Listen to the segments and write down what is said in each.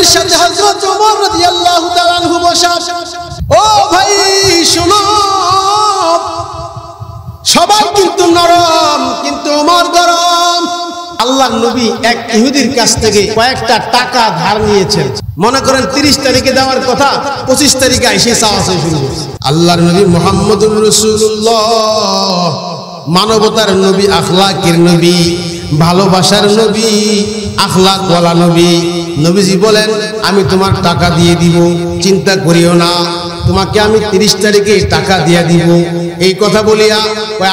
নবীর সাথে হযরত ওমর রাদিয়াল্লাহু তাআলা আনহু বসা। ও ভাই শুনো, সবাই কিন্তু নরম, কিন্তু ওমর গরম। আল্লাহর নবী এক ইহুদির কাছ থেকে কয়েকটা টাকা ধার নিয়েছেন। মনে করেন 30 তারিখে দেওয়ার কথা, 25 তারিখে এসে চাওয়া শুরু করেছে। আল্লাহর নবী মুহাম্মদুর রাসূলুল্লাহ মানবতার নবী, আখলাকের নবী, ভালোবাসার নবী, আখলাকওয়ালা নবী। নবীজি বলেন, আমি তোমার টাকা দিয়ে দিব, চিন্তা করিও না, তোমাকে আমি 30 তারিখে টাকা দিয়ে দিব। এই কথা বলিয়া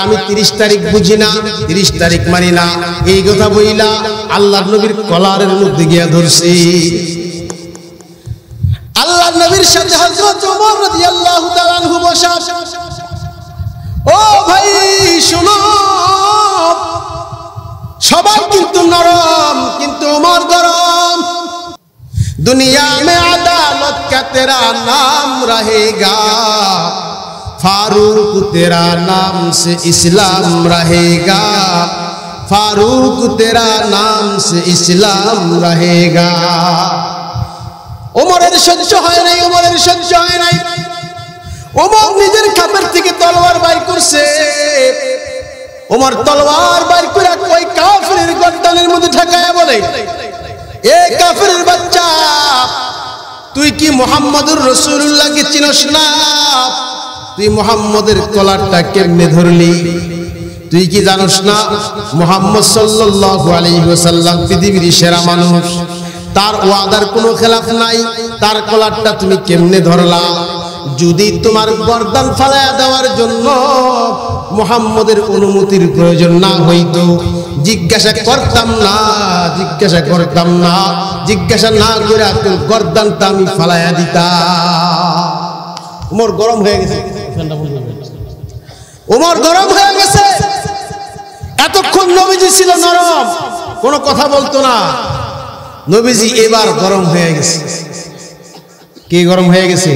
আমি 30 তারিখ বুঝি না, 30 তারিখ মানি না, এই কথা বইলা আল্লাহর নবীর কলারের মধ্যে গিয়া ধরছি। আল্লাহর নবীর সাথে হযরত ওমর রাদিয়াল্লাহু তাআলা আনহু বসা। ও ভাই শুনো, সবাই কিন্তু নরম, কিন্তু ওমর গরম। दुनिया में अदालत का तेरा नाम रहेगा, फारूक तेरा नाम से इस्लाम रहेगा, फारूक तेरा नाम से इस्लाम रहेगा। ওমরের সহ্য হয় নাই, ওমরের সহ্য হয় নাই। ওমর নিজের খাপের থেকে তলোয়ার বাইর করছে। ওমর তলোয়ার বাইর করে ওই কাফিরের গর্দানের মধ্যে ঠেকায়া বলে, এ কাফিরের বাচ্চা, তুই কি মুহাম্মদুর রাসূলুল্লাহকে চিনস না? তুই মুহাম্মদের কলারটা কেমনে ধরলি? তুই কি জানোস না মুহাম্মদ সাল্লাল্লাহু আলাইহি ওয়াসাল্লাম পৃথিবীর সেরা মানুষ, তার ওয়াদার কোনো খেলাফ নাই, তার কলারটা তুমি কেমনে ধরলা? যদি তোমার গর্দান ফালায়া দেওয়ার জন্য মুহাম্মদের অনুমতির প্রয়োজন না হইতো, জিজ্ঞাসা করতাম না, জিজ্ঞাসা করতাম না, জিজ্ঞাসা না করে তোর গর্দানটা আমি ফালায়া দিতাম। ওমর গরম হয়ে গেছে, ওমর গরম হয়ে গেছে। এতক্ষণ নবীজি ছিল নরম, কোনো কথা বলতো না। নবীজি এবার গরম হয়ে গেছে। কে গরম হয়ে গেছে?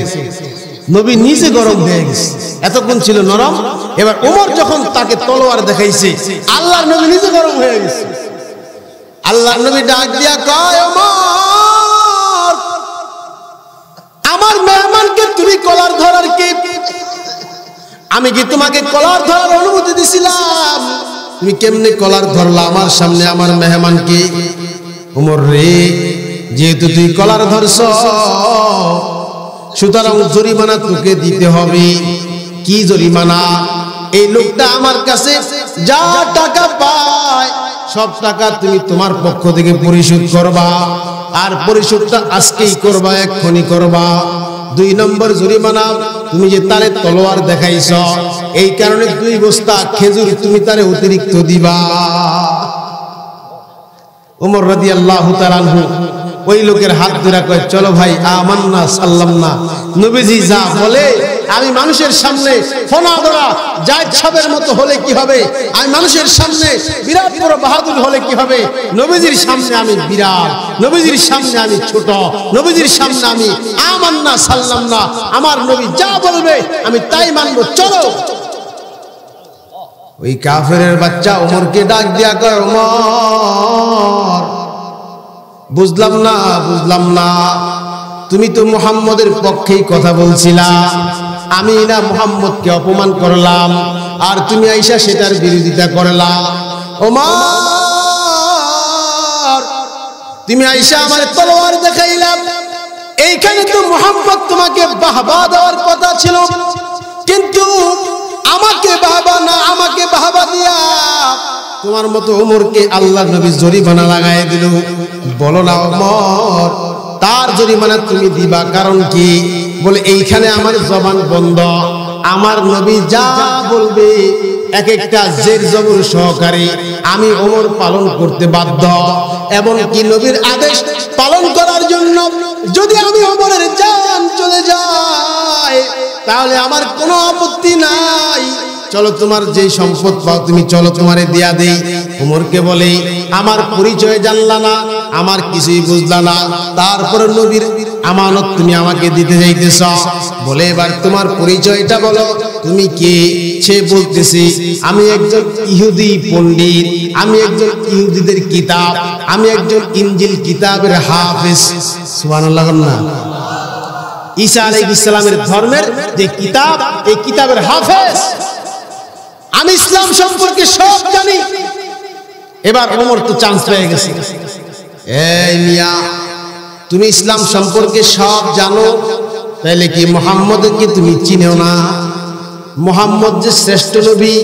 নবী নিজে গরম হয়ে গেছে। এতক্ষণ ছিল নরম, এবার ওমর যখন তাকে তলোয়ার দেখাইছে, আল্লাহর নবী নিজে গরম হয়ে গেছে। আল্লাহর নবী ডাক দিয়া কয়, ওমর, আমার মেহমানকে তুমি কলার ধরার কি? আমি কি তোমাকে কলার ধরার অনুমতি দিছিলাম? তুমি কেমনে কলার ধরলা আমার সামনে আমার মেহমানকে? ওমর রে, যেহেতু তুই কলার ধরছ, সুতরাং জরিমানা তোকে দিতে হবে। কি জরিমানা? এই লোকটা আমার কাছে যা টাকা পায় সব টাকা তুমি তোমার পক্ষ থেকে পরিশোধ করবা, আর পরিশোধটা আজকেই করবা, এক্ষুনি করবা। 2 নম্বর জরিমানা, তুমি যে তারে তলোয়ার দেখাইছ, এই কারণে 2 বস্তা খেজুর তুমি তারে অতিরিক্ত দিবা। ওমর রাদিয়াল্লাহু তাআলা আনহু ওই লোকের হাত ধরে কয়, চলো ভাই, আমান্না সাল্লামনা। নবীজি যা বলে, আমি মানুষের সামনে ফনা ধরা জায়েদ সাহেবের মতো হলে কি হবে? আমি মানুষের সামনে বিরাট বড় বাহাদুর হলে কি হবে? নবীজির সামনে আমি বিরাট, নবীজির সামনে আমি ছোট, নবীজির সামনে আমি আমান্না সাল্লামনা। আমার নবী যা বলবে আমি তাই মানবো, চলো। ওই কাফেরের বাচ্চা ওমরকে ডাক দিয়া কয়, ওমর, বুঝলাম না, বুঝলাম না, তুমি তো মুহাম্মদের পক্ষেই কথা বলছিলা, আমি না মুহাম্মদকে অপমান করলাম, আর তুমি আইসা সেটার বিরোধিতা করলা। ওমর, তুমি আইসা আমার তলোয়ার দেখাইলাম, এইখানে তো মুহাম্মদ তোমাকে বাহবা দেওয়ার কথা ছিল, কিন্তু আমাকে বাহবা না, আমাকে বাহবা দিয়া তোমার মতো ওমরকে আল্লাহর নবী জরিমানা লাগায় দিল। বলো না ওমর, তার জরিমানা তুমি দিবা, কারণ কি? বলে, এইখানে আমার জবান বন্ধ, আমার নবী যা বলবে এক একটা জের জবর সহকারে আমি ওমর পালন করতে বাধ্য, এবং কি নবীর আদেশ পালন করার জন্য যদি আমি ওমরের জান চলে যায় তাহলে আমার কোনো আপত্তি নাই। চলো, তোমার যে সম্পদ পাও তুমি চলো, তোমারে দিয়া দেই। ওমরকে বলে, আমার পরিচয় জানলা না, আমার কিছুই বুঝলা না, তারপরে নবীর আমানত তুমি আমাকে দিতে যাইতেছ, বলে এবার তোমার পরিচয়টা বলো, তুমি কে? সে বলতেছে, আমি একজন ইহুদি পণ্ডিত, আমি একজন ইহুদিদের কিতাব, আমি একজন ইনজিল কিতাবের হাফেজ। সুবহানাল্লাহ না। ঈসা আলাইহিস সালামের ধর্মের যে কিতাব, এই কিতাবের হাফেজ আমি, ইসলাম সম্পর্কে সব জানি। এবার ওমর তো চান্স পেয়ে গেছে। এই মিয়া, তুমি ইসলাম সম্পর্কে সব জানো, তাহলে কি মুহাম্মদকে তুমি চিনো না? মুহাম্মদ যে শ্রেষ্ঠ নবী,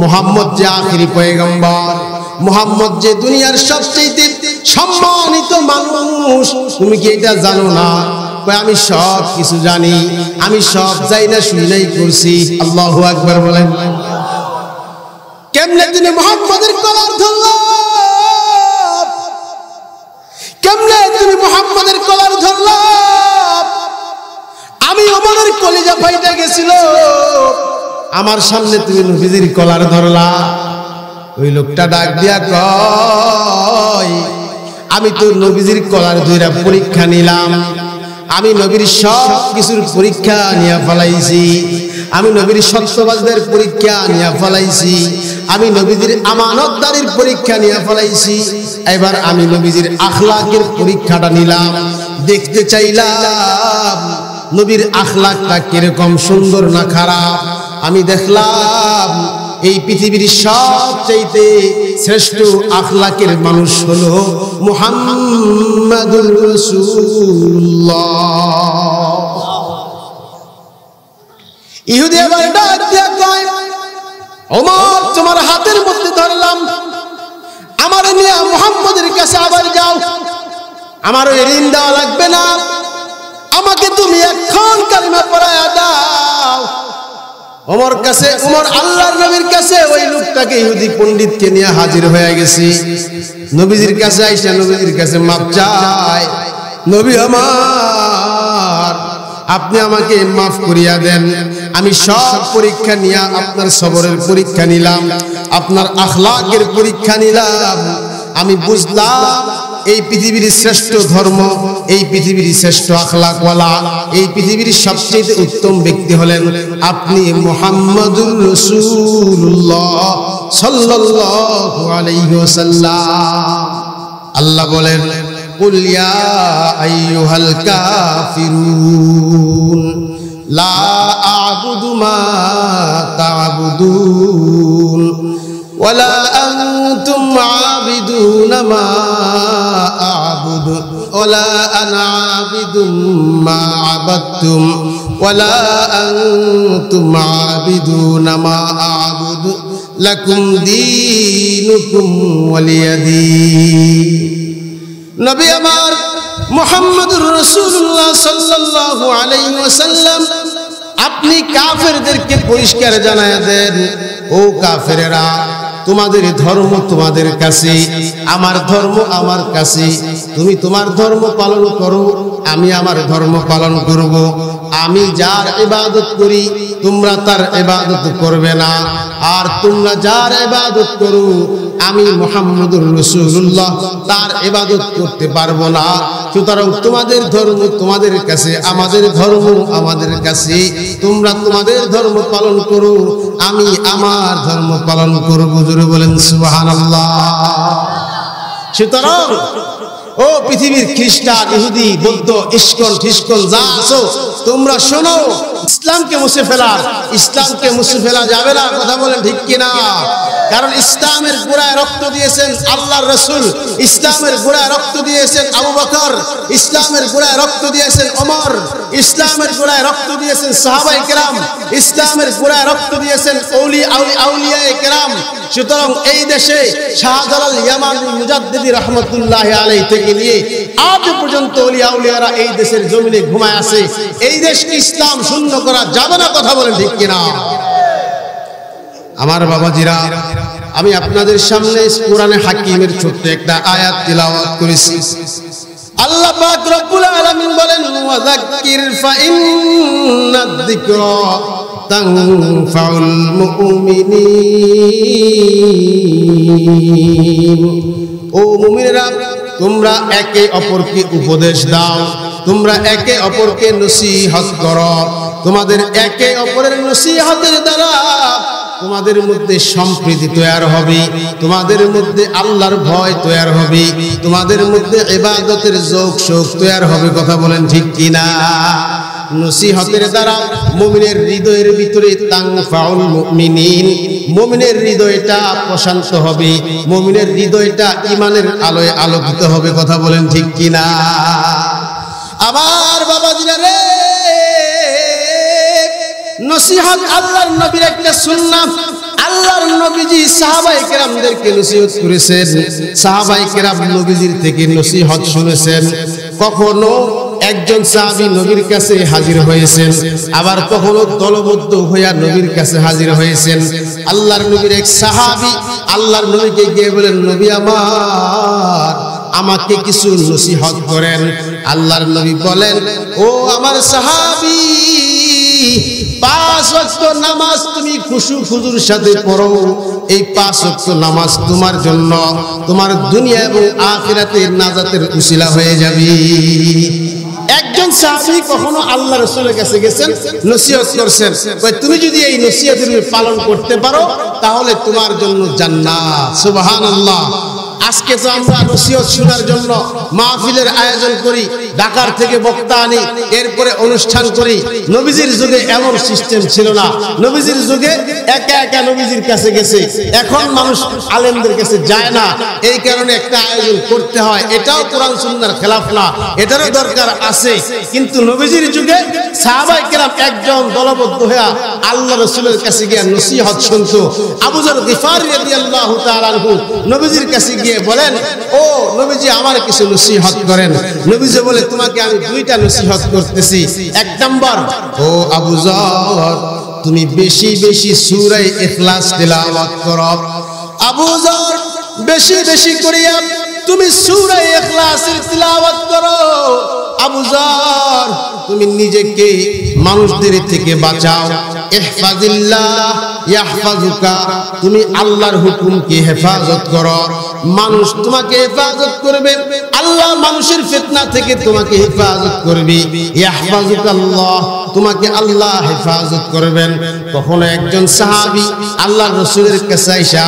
মুহাম্মদ যে আখিরি পয়গম্বর, মুহাম্মদ যে দুনিয়ার সবচেয়ে সম্মানিত মানুষ, তুমি কি এটা জানো না? আমি সব কিছু জানি, আমি সব যাই না শুনাই করছি। আল্লাহু আকবার বলেন। কেমনে তুমি মুহাম্মদের কলার ধরলা? কেমনে তুমি মুহাম্মদের কলার ধরলা? আমি ওমরের কলিজা ফাইটা গেছিল, আমার সামনে তুমি নবীজির কলার ধরলা। ওই লোকটা ডাক দিয়া কয়, আমি তো নবীজির কলার ধইরা পরীক্ষা নিলাম, আমি নবীর সব কিছুর পরীক্ষা নিয়ে ফেলাইছি, আমি নবীর সত্যবাদীদের পরীক্ষা নিয়ে ফেলাইছি, আমি নবীজির আমানতদারির পরীক্ষা নিয়ে ফেলাইছি। এবার আমি নবীজির আখলাকের পরীক্ষাটা নিলাম, দেখতে চাইলাম নবীর আখলাকটা কিরকম, সুন্দর না খারাপ। আমি দেখলাম এই পৃথিবীর সবচেয়ে শ্রেষ্ঠ আখলাকের মানুষ হলো মুহাম্মাদুর রাসূলুল্লাহ। ইহুদি আবার ডাক দিয়া কয়, ওমর তোমার হাতের মধ্যে ধরলাম, আমার নিয়ে মুহাম্মাদের কাছে আবার যাও, আমার ওই ঋণ দেওয়া লাগবে না, আমাকে তুমি এখন কালিমা পড়ায়া দাও। ওমর কাছে, ওমর আল্লাহর নবীর কাছে ওই লোকটাকে, ইহুদি পণ্ডিতকে নিয়ে হাজির হয়ে গেছি। নবীজির কাছে আইসা নবীজির কাছে মাপ চায়, নবী আমার, আপনি আমাকে মাফ করিয়া দেন, আমি সব পরীক্ষা নিয়ে আপনার সবরের পরীক্ষা নিলাম, আপনার আখলাকের পরীক্ষা নিলাম। আমি বুঝলাম এই পৃথিবীর শ্রেষ্ঠ ধর্ম, এই পৃথিবীর শ্রেষ্ঠ আখলাকওয়ালা, এই পৃথিবীর সবচেয়ে উত্তম ব্যক্তি হলেন আপনি মুহাম্মাদুর রাসূলুল্লাহ সাল্লাল্লাহু আলাইহি ওয়াসাল্লাম। আল্লাহ বলেন, কুল ইয়া আইয়ুহাল কাফিরুন লা আ'বুদু মা তা'বুদুন ওয়ালা আনতুম আবিদুন মা আ'বুদু ওয়ালা আনা আবিদুম মা আবাদতুম ওয়ালা আনতুম আবিদুন মা আ'বুদু লাকুম দীনুকুম ওয়ালিয়া দীন। নবী আমার মুহাম্মদুর রাসূলুল্লাহ সাল্লাল্লাহু আলাইহি ওয়াসাল্লাম, আপনি কাফেরদেরকে পরিষ্কার জানায়া দেন, ও কাফেরেরা, তোমাদের ধর্ম তোমাদের কাছে, আমার ধর্ম আমার কাছে। তুমি তোমার ধর্ম পালন করো, আমি আমার ধর্ম পালন করব। আমি যার ইবাদত করি তোমরা তার ইবাদত করবে না, আর তোমরা যার ইবাদত করো আমি মুহাম্মদুর রাসূলুল্লাহ তার ইবাদত করতে পারবো না। সুতরাং তোমাদের ধর্ম তোমাদের কাছে, আমাদের ধর্ম আমাদের কাছে। তোমরা তোমাদের ধর্ম পালন করো, আমি আমার ধর্ম পালন করব। জোরে বলেন সুবহানাল্লাহ। সুতরাং ও পৃথিবীর খ্রিস্টান, ইহুদি, বৌদ্ধ, ইস্কন ঠিস্কন যা আছো, তোমরা শোনো, ইসলামকে মুছে ফেলা, ইসলামকে মুছে ফেলা যাবে না। কথা বলেন ঠিক কিনা? কারণ ইসলামের গোড়ায় রক্ত দিয়েছেন আল্লাহর রাসূল, ইসলামের গোড়ায় রক্ত দিয়েছেন আবু বকর, ইসলামের গোড়ায় রক্ত দিয়েছেন ওমর, ইসলামের গোড়ায় রক্ত দিয়েছেন সাহাবায়ে কেরাম, ইসলামের গোড়ায় রক্ত দিয়েছেন আউলিয়ায়ে কেরাম। সুতরাং এই দেশে শাহজালাল ইয়ামানি মুজাদ্দিদি রহমাতুল্লাহি আলাইহি থেকে নিয়ে আজ পর্যন্ত ওলিয়া আউলিয়ারা এই দেশের জমিনে ঘুমায় আছে। এই দেশকে ইসলাম শূন্য করা যাবে না। কথা বলেন ঠিক কিনা? আমার বাবাজিরা, আমি আপনাদের সামনে কোরআনে হাকিমের ছোট্ট একটা আয়াত তিলাওয়াত করেছি। আল্লাহ পাক রব্বুল আলামিন বলেন, ওয়াযাক্কির ফাইন্নাদ যিকরা তানফাউল মুমিনিন। ও মুমিনেরা, তোমরা একে অপরকে উপদেশ দাও, তোমরা একে অপরকে নসিহত করো। তোমাদের একে অপরের নসিহতের দ্বারা তোমাদের মধ্যে সম্প্রীতি তৈরি হবে, তোমাদের মধ্যে আল্লাহর ভয় তৈরি হবে, তোমাদের মধ্যে ইবাদতের যৌক শৌক তৈরি হবে। কথা বলেন ঠিক কিনা? নসিহতের দ্বারা মুমিনের হৃদয়ের ভিতরে তানফাউল মুমিনিন, মুমিনের হৃদয়টা প্রশান্ত হবে, মুমিনের হৃদয়টা ঈমানের আলোয় আলোকিত হবে। কথা বলেন ঠিক কিনা? আবার বাবাজিরা রে, নসিহত আল্লাহর নবীর একটা সুন্নাত। আল্লাহর নবীজি সাহাবায়ে কেরামদেরকে নসিহত করেছেন, সাহাবায়ে কেরাম নবীজির থেকে নসিহত শুনেছেন। কখনো একজন সাহাবী নবীর কাছে হাজির হয়েছেন, আবার কখনো দলবদ্ধ হইয়া নবীর কাছে হাজির হয়েছেন। আল্লাহর নবীর এক সাহাবী আল্লাহর নবীকে গিয়ে বলেন, নবী আমার, আমাকে কিছু নসিহত করেন। আল্লাহর নবী বলেন, ও আমার সাহাবী, 5 ওয়াক্ত নামাজ তুমি খুশু খুজুর সাথে পড়ো। এই 5 ওয়াক্ত নামাজ তোমার জন্য তোমার দুনিয়া এবং আখিরাতের নাজাতের উসিলা হয়ে যাবে। একজন সাহাবী কখনো আল্লাহ রাসূলের কাছে গেছেন, নসিহত করছেন, তুমি যদি এই নসিহত পালন করতে পারো তাহলে তোমার জন্য জান্নাত। সুবহানাল্লাহ। আজকে তো আমরা নসিহত শোনার জন্য মাহফিলের আয়োজন করি, ঢাকার থেকে বক্তা আনি, এরপরে অনুষ্ঠান করি। নবীজির যুগে এমন সিস্টেম ছিল না। নবীজির যুগে একা একা নবীজির কাছে গেছে, এখন মানুষ আলেমদের কাছে যায় না, এই কারণে একটা আয়োজন করতে হয়। এটাও কোরআন সুন্নাহর খেলাফ না, এটারও দরকার আছে। কিন্তু নবীজির যুগে সাহাবায়ে কেরাম একজন দলবদ্ধ হয়ে আল্লাহ রাসূলের কাছে গিয়ে নসিহত শুনতো। আবু যর গিফারী রাদিয়াল্লাহু তাআলা আনহু নবীজির কাছে গিয়ে বলেন, ও নবীজি, আমার কিছু নসিহত করেন। নবীজি বলে, তোমাকে আমি 2টা নসিহত করতেছি। 1 নাম্বার, ও আবু যর, তুমি বেশি বেশি সূরা ইখলাস তিলাওয়াত করো। আবু যর, বেশি বেশি করিয়া তুমি সূরা ইখলাসের তিলাওয়াত করো। আবু যর, তুমি নিজেকে মানুষদের থেকে বাঁচাও। ইহফাজিল্লাহ ইয়াহফাজুকা, তুমি আল্লাহর হুকুমকে হেফাজত করো, মানুষ তোমাকে হেফাজত করবে। আল্লাহ মানুষের ফিতনা থেকে তোমাকে হেফাজত করবে। ইয়াহফাজুকাল্লাহ, তোমাকে আল্লাহ হেফাজত করবেন। কখনো একজন সাহাবী আল্লাহর রাসূলের কাছে আইসা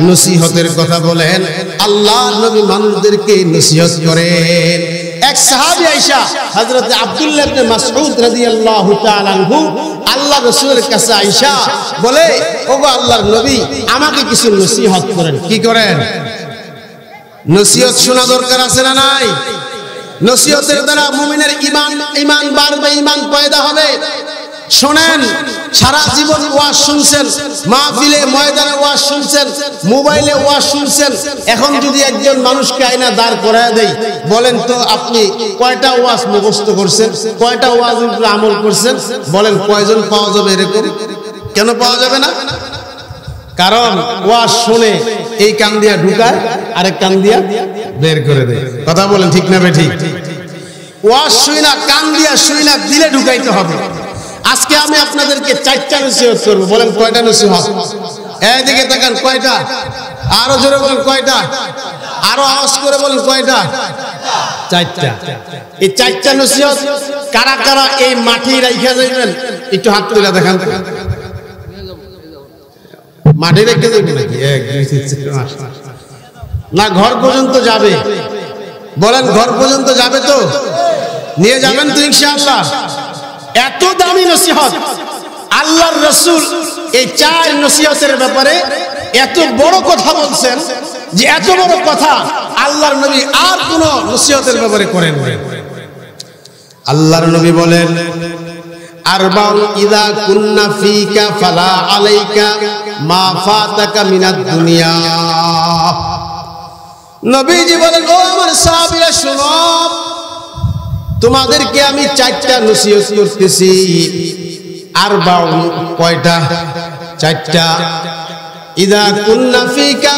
নসিহতের কথা বলেন। আল্লাহর নবী মানুষদেরকে নসিহত করেন। এক সাহাবী আয়েশা হযরত আব্দুল্লাহ ইবনে মাসউদ রাদিয়াল্লাহু তাআলা আনহু আল্লাহর রাসূলের কাছে আয়েশা বলে, ওগো আল্লাহর নবী, আমাকে কিছু নসিহত করেন। কি করেন? নসিহত শোনা দরকার আছে না নাই? নসিহতের দ্বারা মুমিনের ঈমান বাড়বে, ঈমান পয়দা হবে। শোনেন, সারা জীবন ওয়াজ শুনছেন, মাহফিলে ময়দানে ওয়াজ শুনছেন, মোবাইলে ওয়াজ শুনছেন। এখন যদি একজন মানুষকে আয়না দাঁড় করায় দেই, বলেন তো আপনি কয়টা ওয়াজ মুখস্থ করছেন, কয়টা ওয়াজের উপরে আমল করছেন? বলেন কয়জন পাওয়া যাবে এরকম? কেন পাওয়া যাবে না? কারণ ওয়াজ শুনে এই কান দিয়া ঢুকায়, আরেক কান দিয়া বের করে দেয়। কথা বলেন ঠিক না বেঠিক? ওয়াজ শুই না, কান দিয়া শুই না, দিলে ঢুকাইতে হবে। আজকে আমি আপনাদেরকে 4টা নসিহত করব। বলেন কয়টা নসিহত? এইদিকে তাকান, কয়টা? আরো জোরে বলেন কয়টা? আরো আওয়াজ করে বলেন কয়টা? 4টা। এই 4টা নসিহত কারা কারা এই মাটি রাইখা যাইবেন একটু হাত তুলে দেখান। মাটি রেখে যাবেন নাকি? 1 2 3 না, ঘর পর্যন্ত যাবে? বলেন ঘর পর্যন্ত যাবে তো? নিয়ে যাবেন তো ইনশাআল্লাহ? এত দামি নসিহত আল্লাহর রাসূল এই 4 নসিহতের ব্যাপারে এত বড় কথা বলছেন যে এত বড় কথা আল্লাহর নবী আর কোন নসিহতের ব্যাপারে করেন না। আল্লাহর নবী বলেন, আরবাউন ইযা কুন্না ফিকা ফালা আলাইকা মা ফাতাকা মিনাদ দুনিয়া। নবীজি বলেন, ও আমার সাহাবীরা শুনো, তোমাদেরকে আমি 4টা নসিহত করতেছি। আরবাউন, কয়টা? 4টা। ইযা কুন্না ফিকা,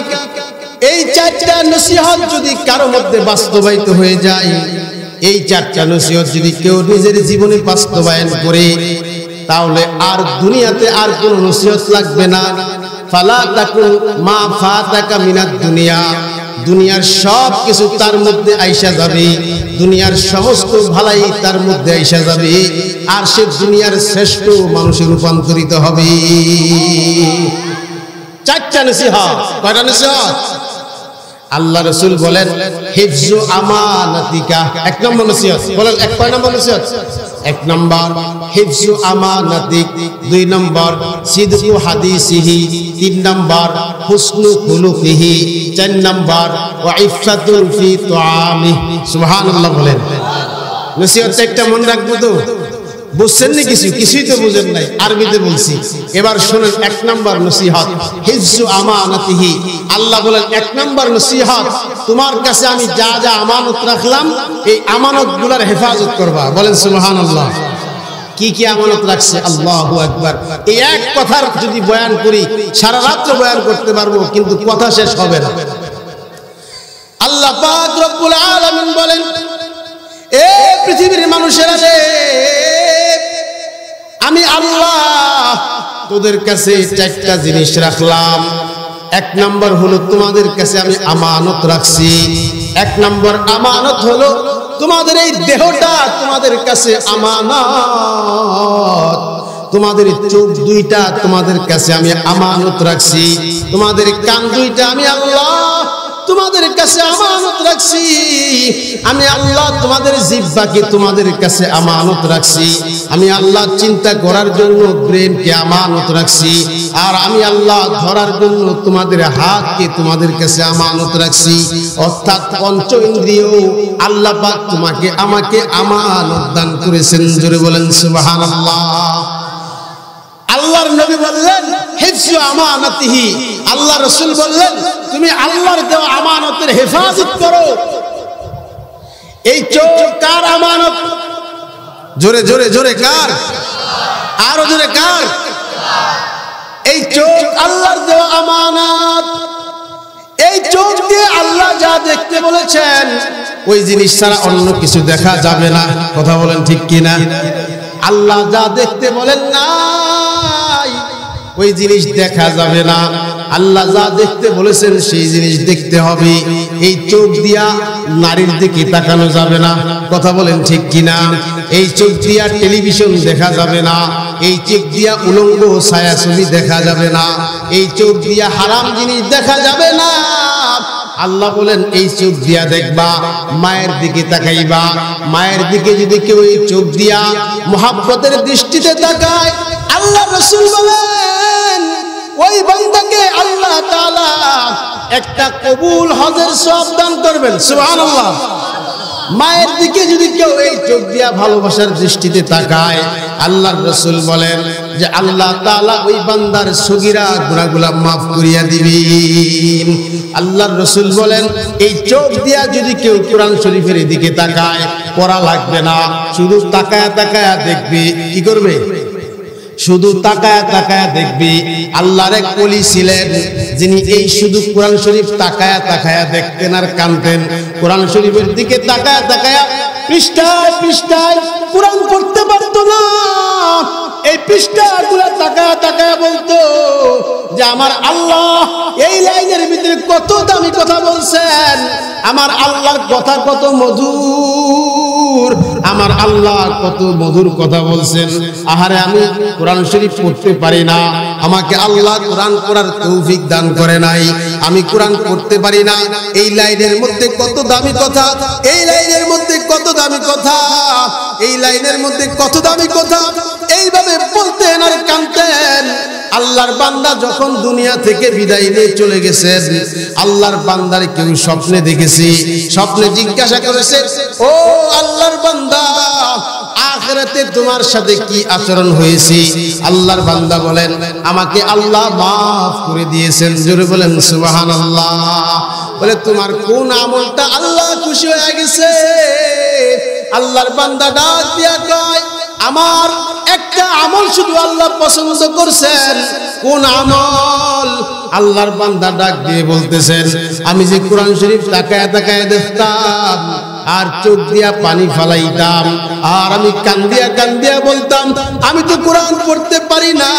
এই 4টা নসিহত যদি কারো মধ্যে বাস্তবায়িত হয়ে যায়, এই 4টা নসিহত যদি কেউ নিজের জীবনে বাস্তবায়ন করে, তাহলে আর দুনিয়াতে আর কোনো নসিহত লাগবে না। ফালা তাকুন মা ফাতাকা মিনাদ দুনিয়া, দুনিয়ার সব কিছু তার মধ্যে আইসা যাবে, দুনিয়ার সমস্ত ভালাই তার মধ্যে আইসা যাবে, আর সে দুনিয়ার শ্রেষ্ঠ মানুষে রূপান্তরিত হবে। চারটা নসিহত। কয়টা নসিহত? আল্লাহ রাসূল বলেন হিফজু আমানাতিকা, এক নম্বর নসিহত। বলেন এক কয় নম্বর নসিহত? এক নম্বর হিফজু আমানাতিক, দুই নম্বর সিদকু হাদিসিহি, তিন নম্বর হুসনু খুলুকিহি, চার নম্বর ওয়া ইফসাতুন ফি তুআমিহি। সুবহানাল্লাহ বলেন। নসিহত একটা মনে রাখবো তো? বুঝছেন না? কিছুই তো বুঝেন নাই, আরবিতে বলছি। এবার শুনেন এক নম্বর নসিহত হিফজু আমানাতিহি। আল্লাহ বলেন এক নম্বর নসিহত, তোমার কাছে আমি যা যা আমানত রাখলাম এই আমানতগুলোর হেফাজত করবা। বলেন সুবহানাল্লাহ। কি কি আমানত রাখছে? আল্লাহু আকবার। এই এক কথার যদি বয়ান করি সারা রাত বয়ান করতে পারবো, কিন্তু কথা শেষ হবে না। আল্লাহ পাক রব্বুল আলামিন বলেন এ পৃথিবীর মানুষেরা রে, আমি আল্লাহ তোদের কাছে চারটা জিনিস রাখলাম। এক নম্বর হলো তোমাদের কাছে আমি আমানত রাখছি। এক নম্বর আমানত হলো তোমাদের এই দেহটা তোমাদের কাছে আমানত। তোমাদের চোখ দুইটা তোমাদের কাছে আমি আমানত রাখছি। তোমাদের কান দুইটা আমি আল্লাহ তোমাদের কাছে আমানত রাখছি। আমি আল্লাহ তোমাদের জিহ্বাকে তোমাদের কাছে আমানত রাখছি। আমি আল্লাহ চিন্তা করার জন্য ব্রেনকে আমানত রাখছি। আর আমি আল্লাহ ধরার জন্য তোমাদের হাতকে তোমাদের কাছে আমানত রাখছি। অর্থাৎ পঞ্চ ইন্দ্রিয় আল্লাহ পাক তোমাকে আমাকে আমানত দান করেছেন। জোরে বলেন সুবহানাল্লাহ। আল্লাহর নবী বললেন হিফজু আমানাতিহি। আল্লাহ রাসূল বললেন তুমি আল্লাহর দেওয়া আমানতের হেফাজত করো। এই চোখ কার আমানত? জোরে জোরে জোরে কার? আরো জোরে কার? এই চোখ আল্লাহর দেওয়া আমানত। এই চোখ দিয়ে আল্লাহ যা দেখতে বলেছেন ওই জিনিস ছাড়া অন্য কিছু দেখা যাবে না। কথা বলেন ঠিক কিনা? আল্লাহ যা দেখতে বলেন না ওই জিনিস দেখা যাবে না। আল্লাহ যা দেখতে বলেছেন সেই জিনিস দেখতে হবে। এই চোখ দিয়া নারীর দিকে তাকানো যাবে না। কথা বলেন ঠিক কিনা? এই চোখ দিয়া টেলিভিশন দেখা যাবে না। এই চোখ দিয়া উলঙ্গ ছায়াছবি দেখা যাবে না। এই চোখ দিয়া হারাম জিনিস দেখা যাবে না। আল্লাহ বলেন এই চোখ দিয়া দেখবা, মায়ের দিকে তাকাইবা। মায়ের দিকে যদি কেউ এই চোখ দিয়া মুহাব্বতের দৃষ্টিতে তাকায়, আল্লাহ রাসূল বলেন ওই বান্দাকে আল্লাহ তাআলা একটা কবুল হজের সওয়াব দান করবেন। সুবহানাল্লাহ। মায়ের দিকে যদি কেউ এই চোখ দিয়া ভালোবাসার দৃষ্টিতে তাকায়, আল্লাহর রাসূল বলেন যে আল্লাহ তাআলা ওই বান্দার সগীরা গুনাহগুলো maaf করিয়া দিবেন। আল্লাহর রাসূল বলেন এই চোখ দিয়া যদি কেউ কোরআন শরীফের দিকে তাকায়, পড়া লাগবে না, শুধু তাকায়া তাকায়া দেখবে। কি করবে? শুধু তাকায়া তাকায়া দেখবি। আল্লাহর এক ওলি ছিলেন যিনি এই শুধু কোরআন শরীফ তাকায়া তাকায়া দেখতেন আর কানতেন। কোরআন শরীফের দিকে তাকায়া তাকায়া পৃষ্ঠায় পৃষ্ঠায় কোরআন পড়তে পারতো না। এই পৃষ্ঠাগুলো তাকায়া তাকায়া বলতো যে আমার আল্লাহ এই লাইনের ভিতরে কত দামি কথা বলছেন, আমার আল্লাহর কথা কত মধুর, আমার আল্লাহ কত মধুর কথা বলছেন। আহারে আমি কোরআন শরীফ পড়তে পারি না, আমাকে আল্লাহ কোরআন পড়ার তৌফিক দান করে নাই, আমি কোরআন পড়তে পারি না। এই লাইনের মধ্যে কত দামি কথা, এই লাইনের মধ্যে কত দামি কথা, এই লাইনের মধ্যে কত দামি কথা, এইভাবে বলতেন আর কানতেন। আল্লাহর বান্দা যখন দুনিয়া থেকে বিদায় নিয়ে চলে গেছেন, আল্লাহর বান্দার কেউ স্বপ্নে দেখেছে, স্বপ্নে জিজ্ঞাসা করেছে ও আল্লাহর বান্দা আখিরাতে তোমার সাথে কি আচরণ হয়েছে? আল্লাহর বান্দা বলেন আমাকে আল্লাহ maaf করে দিয়েছেন। জোরে বলেন সুবহানাল্লাহ। বলে তোমার কোন আমলটা আল্লাহ খুশি হয়ে গেছে? আল্লাহর বান্দা ডাক দিয়া কয় আমার একটা আমল শুধু আল্লাহ পছন্দ করছেন। কোন আমল? আল্লাহর বান্দা ডাক দিয়ে বলতেছেন আমি যে কোরআন শরীফ তাকায়া তাকায়া দেখতাম, আর চোখ দিয়া পানি ফালাইতাম, আর আমি কান্দিয়া কান্দিয়া বলতাম আমি তো কোরআন পড়তে পারি না।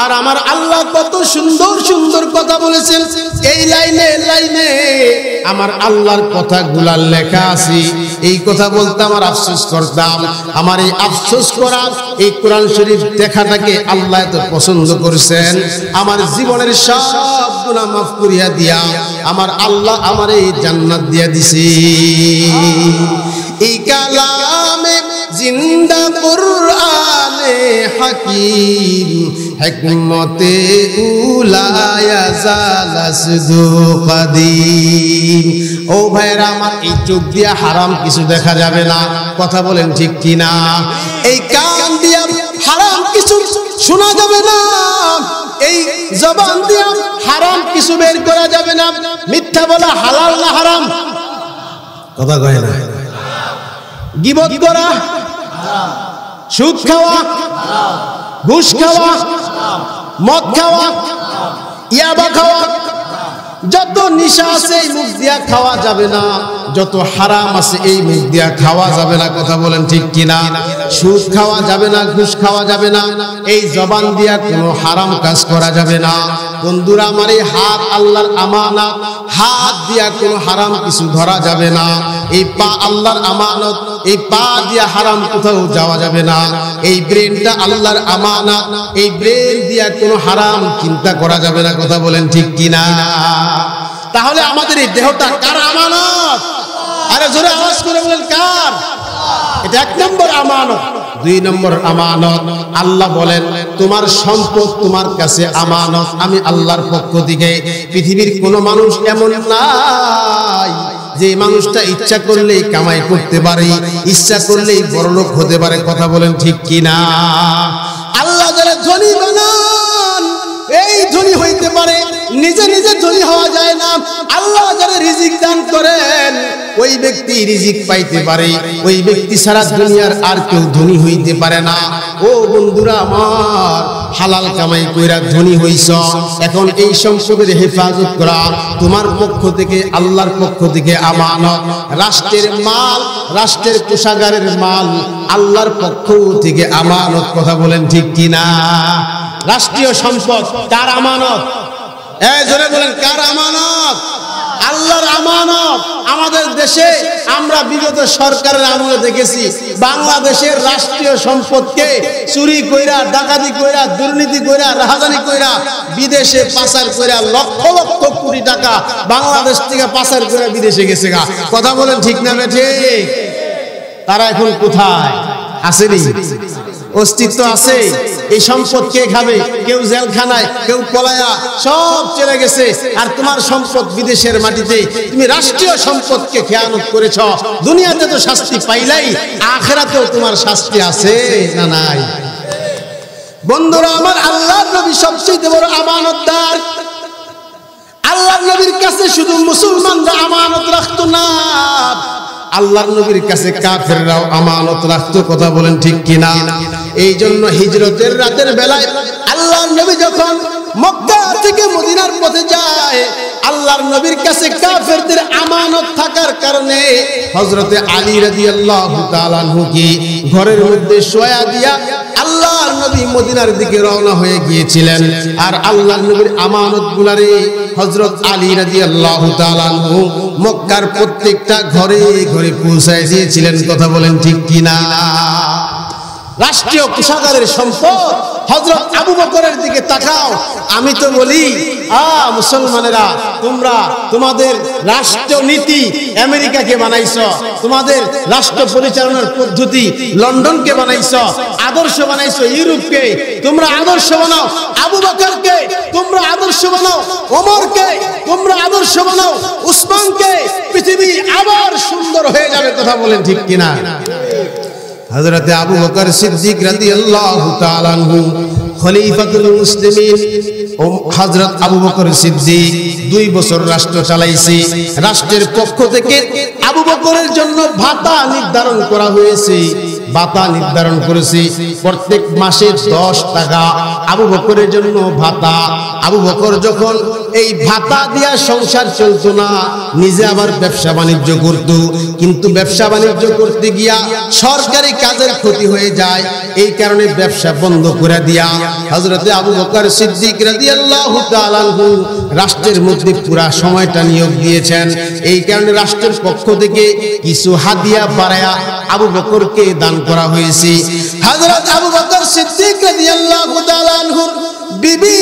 আর আমার আল্লাহ কত সুন্দর সুন্দর কথা বলেছেন, এই লাইনে লাইনে আমার আল্লাহর কথাগুলা লেখা আছে। এই কথা বলতে আমার আফসোস করতাম। আমার এই আফসোস করা, এই কোরআন শরীফ দেখাটাকে আল্লাহ এত পছন্দ করেছেন, আমার জীবনের সব গুনাহ মাফ করিয়া দিয়া আমার আল্লাহ আমার এই জান্নাত দিয়া দিছে। এই কালামে জিন্দা কুরআনে হাকিম, হিকমতে উলায়া জালাসদু কাদিম। ও ভাইরা আমার, এই চোখ দিয়া হারাম কিছু দেখা যাবে না, কথা বলেন ঠিক কিনা? এই কান দিয়া হারাম কিছু শোনা যাবে না, এই জবান দিয়া হারাম কিছু বের করা যাবে না। মিথ্যা বলা হালাল না হারাম? কথা কয় না। গীবত করা, সুদ খাওয়া, ঘুষ খাওয়া, মদ খাওয়া, ইয়াবা খাওয়া, যত নিশা আছে এই মুখ দিয়া খাওয়া যাবে না, যত হারাম আছে এই মুখ দিয়া খাওয়া যাবে না, কথা বলেন ঠিক কিনা? সুদ খাওয়া যাবে না, ঘুষ খাওয়া যাবে না, এই জবান দিয়া কোনো হারাম কাজ করা যাবে না। বন্ধুরা আমার, এই হাত আল্লাহর আমানত, হাত দিয়া কোনো হারাম কিছু ধরা যাবে না। এই পা আল্লাহর আমানত, এই পা দিয়া হারাম কোথাও যাওয়া যাবে না। এই ব্রেনটা আল্লাহর আমানত, এই ব্রেন দিয়া কোনো হারাম চিন্তা করা যাবে না, কথা বলেন ঠিক কিনা? তাহলে আমাদের এই দেহটা কার আমানত? আরে জোরে আওয়াজ করে বলেন কার? এটা এক নম্বর আমানত। দুই নম্বর আমানত, আল্লাহ বলেন তোমার সম্পদ তোমার কাছে আমানত, আমি আল্লাহর পক্ষ থেকে। পৃথিবীর কোনো মানুষ এমন নাই যে মানুষটা ইচ্ছা করলেই কামাই করতে পারে, ইচ্ছা করলেই বড়লোক হতে পারে, কথা বলেন ঠিক কিনা? আল্লাহ যারা ধনী বানান এই ধনী হইতে পারে, নিজে নিজে ধনী হওয়া যায় না। আল্লাহ যারা রিজিক দান করেন ওই ব্যক্তি রিজিক পাইতে পারে, ওই ব্যক্তি সারা দুনিয়ার আর কেউ ধনী হইতে পারে না। ও বন্ধুরা আমার, হালাল কামাই কইরা ধনী হইছ, এখন এই সম্পদের হেফাজত করা তোমার পক্ষ থেকে, আল্লাহর পক্ষ থেকে আমানত। রাষ্ট্রের মাল, রাষ্ট্রের কোষাগারের মাল আল্লাহর পক্ষ থেকে আমানত, কথা বলেন ঠিক কিনা? রাষ্ট্রীয় সম্পদ কার আমানত? জোরে বলেন কার আমানত? আল্লাহর আমানত। আমাদের দেশে আমরা বিগত সরকারের আমলে দেখেছি বাংলাদেশের রাষ্ট্রীয় সম্পদকে চুরি কইরা, ডাকাতি কইরা, দুর্নীতি কইরা, রাহাজানি কইরা বিদেশে পাচার কইরা লক্ষ লক্ষ কোটি টাকা বাংলাদেশ থেকে পাচার করে বিদেশে গেছে গা, কথা বলেন ঠিক না ঠিক? তারা এখন কোথায়? আসেনি? অস্তিত্ব আছে? এই সম্পদ কে খাবে? কেউ জেলখানায়, কেউ পলায়া, সব চলে গেছে। আর তোমার সম্পদ বিদেশের মাটিতে, তুমি রাষ্ট্রীয় সম্পদকে খেয়ানত করেছ। দুনিয়াতে তো শাস্তি পাইলাই, আখিরাতেও তোমার শাস্তি আছে না নাই? বন্ধুরা আমার, আল্লাহর নবী সবচেয়ে বড় আমানতদার। আল্লাহর নবীর কাছে শুধু মুসলমানরা আমানত রাখতো না, আল্লাহর নবীর কাছে কাফেররাও আমানত রাখতো, কথা বলেন ঠিক কিনা? এই জন্য হিজরতের রাতের বেলায় আল্লাহর নবী যখন মক্কা থেকে মদিনার পথে যায়, আল্লাহর নবীর কাছে কাফেরদের আমানত থাকার কারণে হযরতে আলী রাদিয়াল্লাহু তাআলা আনহুকে ঘরের মধ্যে শোয়া দিয়া আল্লাহর নবী মদিনার দিকে রওনা হয়ে গিয়েছিলেন। আর আল্লাহর নবীর আমানতগুলারে হযরত আলী রাদিয়াল্লাহু তাআলা আনহু মক্কার প্রত্যেকটা ঘরে ঘরে পৌঁছায় দিয়েছিলেন, কথা বলেন ঠিক কিনা? রাষ্ট্রীয় কোষাগারের সম্পদ। হযরত আবু বকরের দিকে তাকাও। আমি তো বলি, মুসলমানেরা, তোমরা তোমাদের রাষ্ট্রনীতি আমেরিকাকে বানাইছো, তোমাদের রাষ্ট্র পরিচালনার পদ্ধতি লন্ডনকে বানাইছো, আদর্শ বানাইছো ইউরোপকে। তোমরা আদর্শ বানাও আবু বকরকে, তোমরা আদর্শ বানাও ওমরকে, তোমরা আদর্শ বানাও উসমানকে। পৃথিবী আবার সুন্দর হয়ে যাবে, কথা বলেন ঠিক কিনা? হযরত আবু বকর সিদ্দিক রাদিয়াল্লাহু তাআলা আনহু খলিফাতুল মুসলিমিন। হযরত আবু বকর সিদ্দিক 2 বছর রাষ্ট্র চালাইছে। রাষ্ট্রের পক্ষ থেকে আবু বকরের জন্য ভাতা নির্ধারণ করা হয়েছে। ভাতা নির্ধারণ করেছে প্রত্যেক মাসে 10 টাকা আবু বকরের জন্য ভাতা। আবু বকর যখন এই ভাতা দিয়া সংসার চলতো না, নিজে আবার ব্যবসা বাণিজ্য করত, কিন্তু ব্যবসা বাণিজ্য করতে গিয়া সরকারি কাজের ক্ষতি হয়ে যায়, এই কারণে ব্যবসা বন্ধ করে দিয়া হযরতে আবু বকর সিদ্দিক রাদিয়াল্লাহু তাআলা আনহু রাষ্ট্রের মধ্যে পুরা সময়টা নিয়োগ দিয়েছেন। এই কারণে রাষ্ট্রের পক্ষ থেকে কিছু হাদিয়া বাড়ায়া আবু বকরকে দান করা হয়েছে। হযরত আবু বকর সিদ্দিক রাদিয়াল্লাহু তাআলা আনহুর বিবি,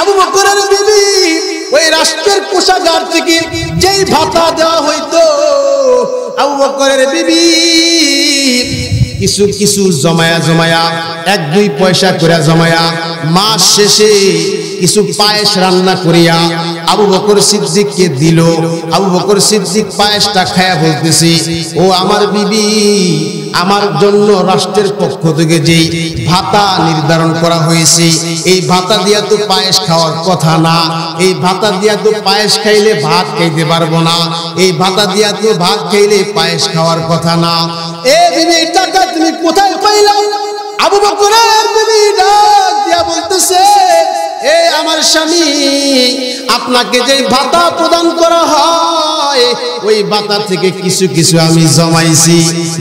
আবু বকরের বিবি, ওই রাষ্ট্রের কোষাগার থেকে যেই ভাতা দেওয়া হইতো, আবু বকরের বিবি কিছু কিছু জমায়া 1-2 পয়সা করে জমায়া মাস শেষে কিছু পায়েস রান্না করিয়া আবু বকর সিদ্দিককে দিল। আবু বকর সিদ্দিক পায়েসটা খায়া বলতেছে, ও আমার বিবি, আমার জন্য রাষ্ট্রের পক্ষ থেকে যেই ভাতা নির্ধারণ করা হয়েছে, এই ভাতা দিয়া তো পায়েস খাওয়ার কথা না, এই ভাতা দিয়া তো পায়েস খাইলে ভাত খাইতে পারবো না, এই ভাতা দিয়া তো ভাত খাইলে পায়েস খাওয়ার কথা না। এ বিবি, এই টাকা তুমি কোথায় পাইলা? আবু বকরের বিবি ডাক দিয়া বলতেছে, এ আমার স্বামী, আপনাকে যে ভাতা প্রদান করা হয় ওই ভাতা থেকে কিছু কিছু আমি জমাইছি।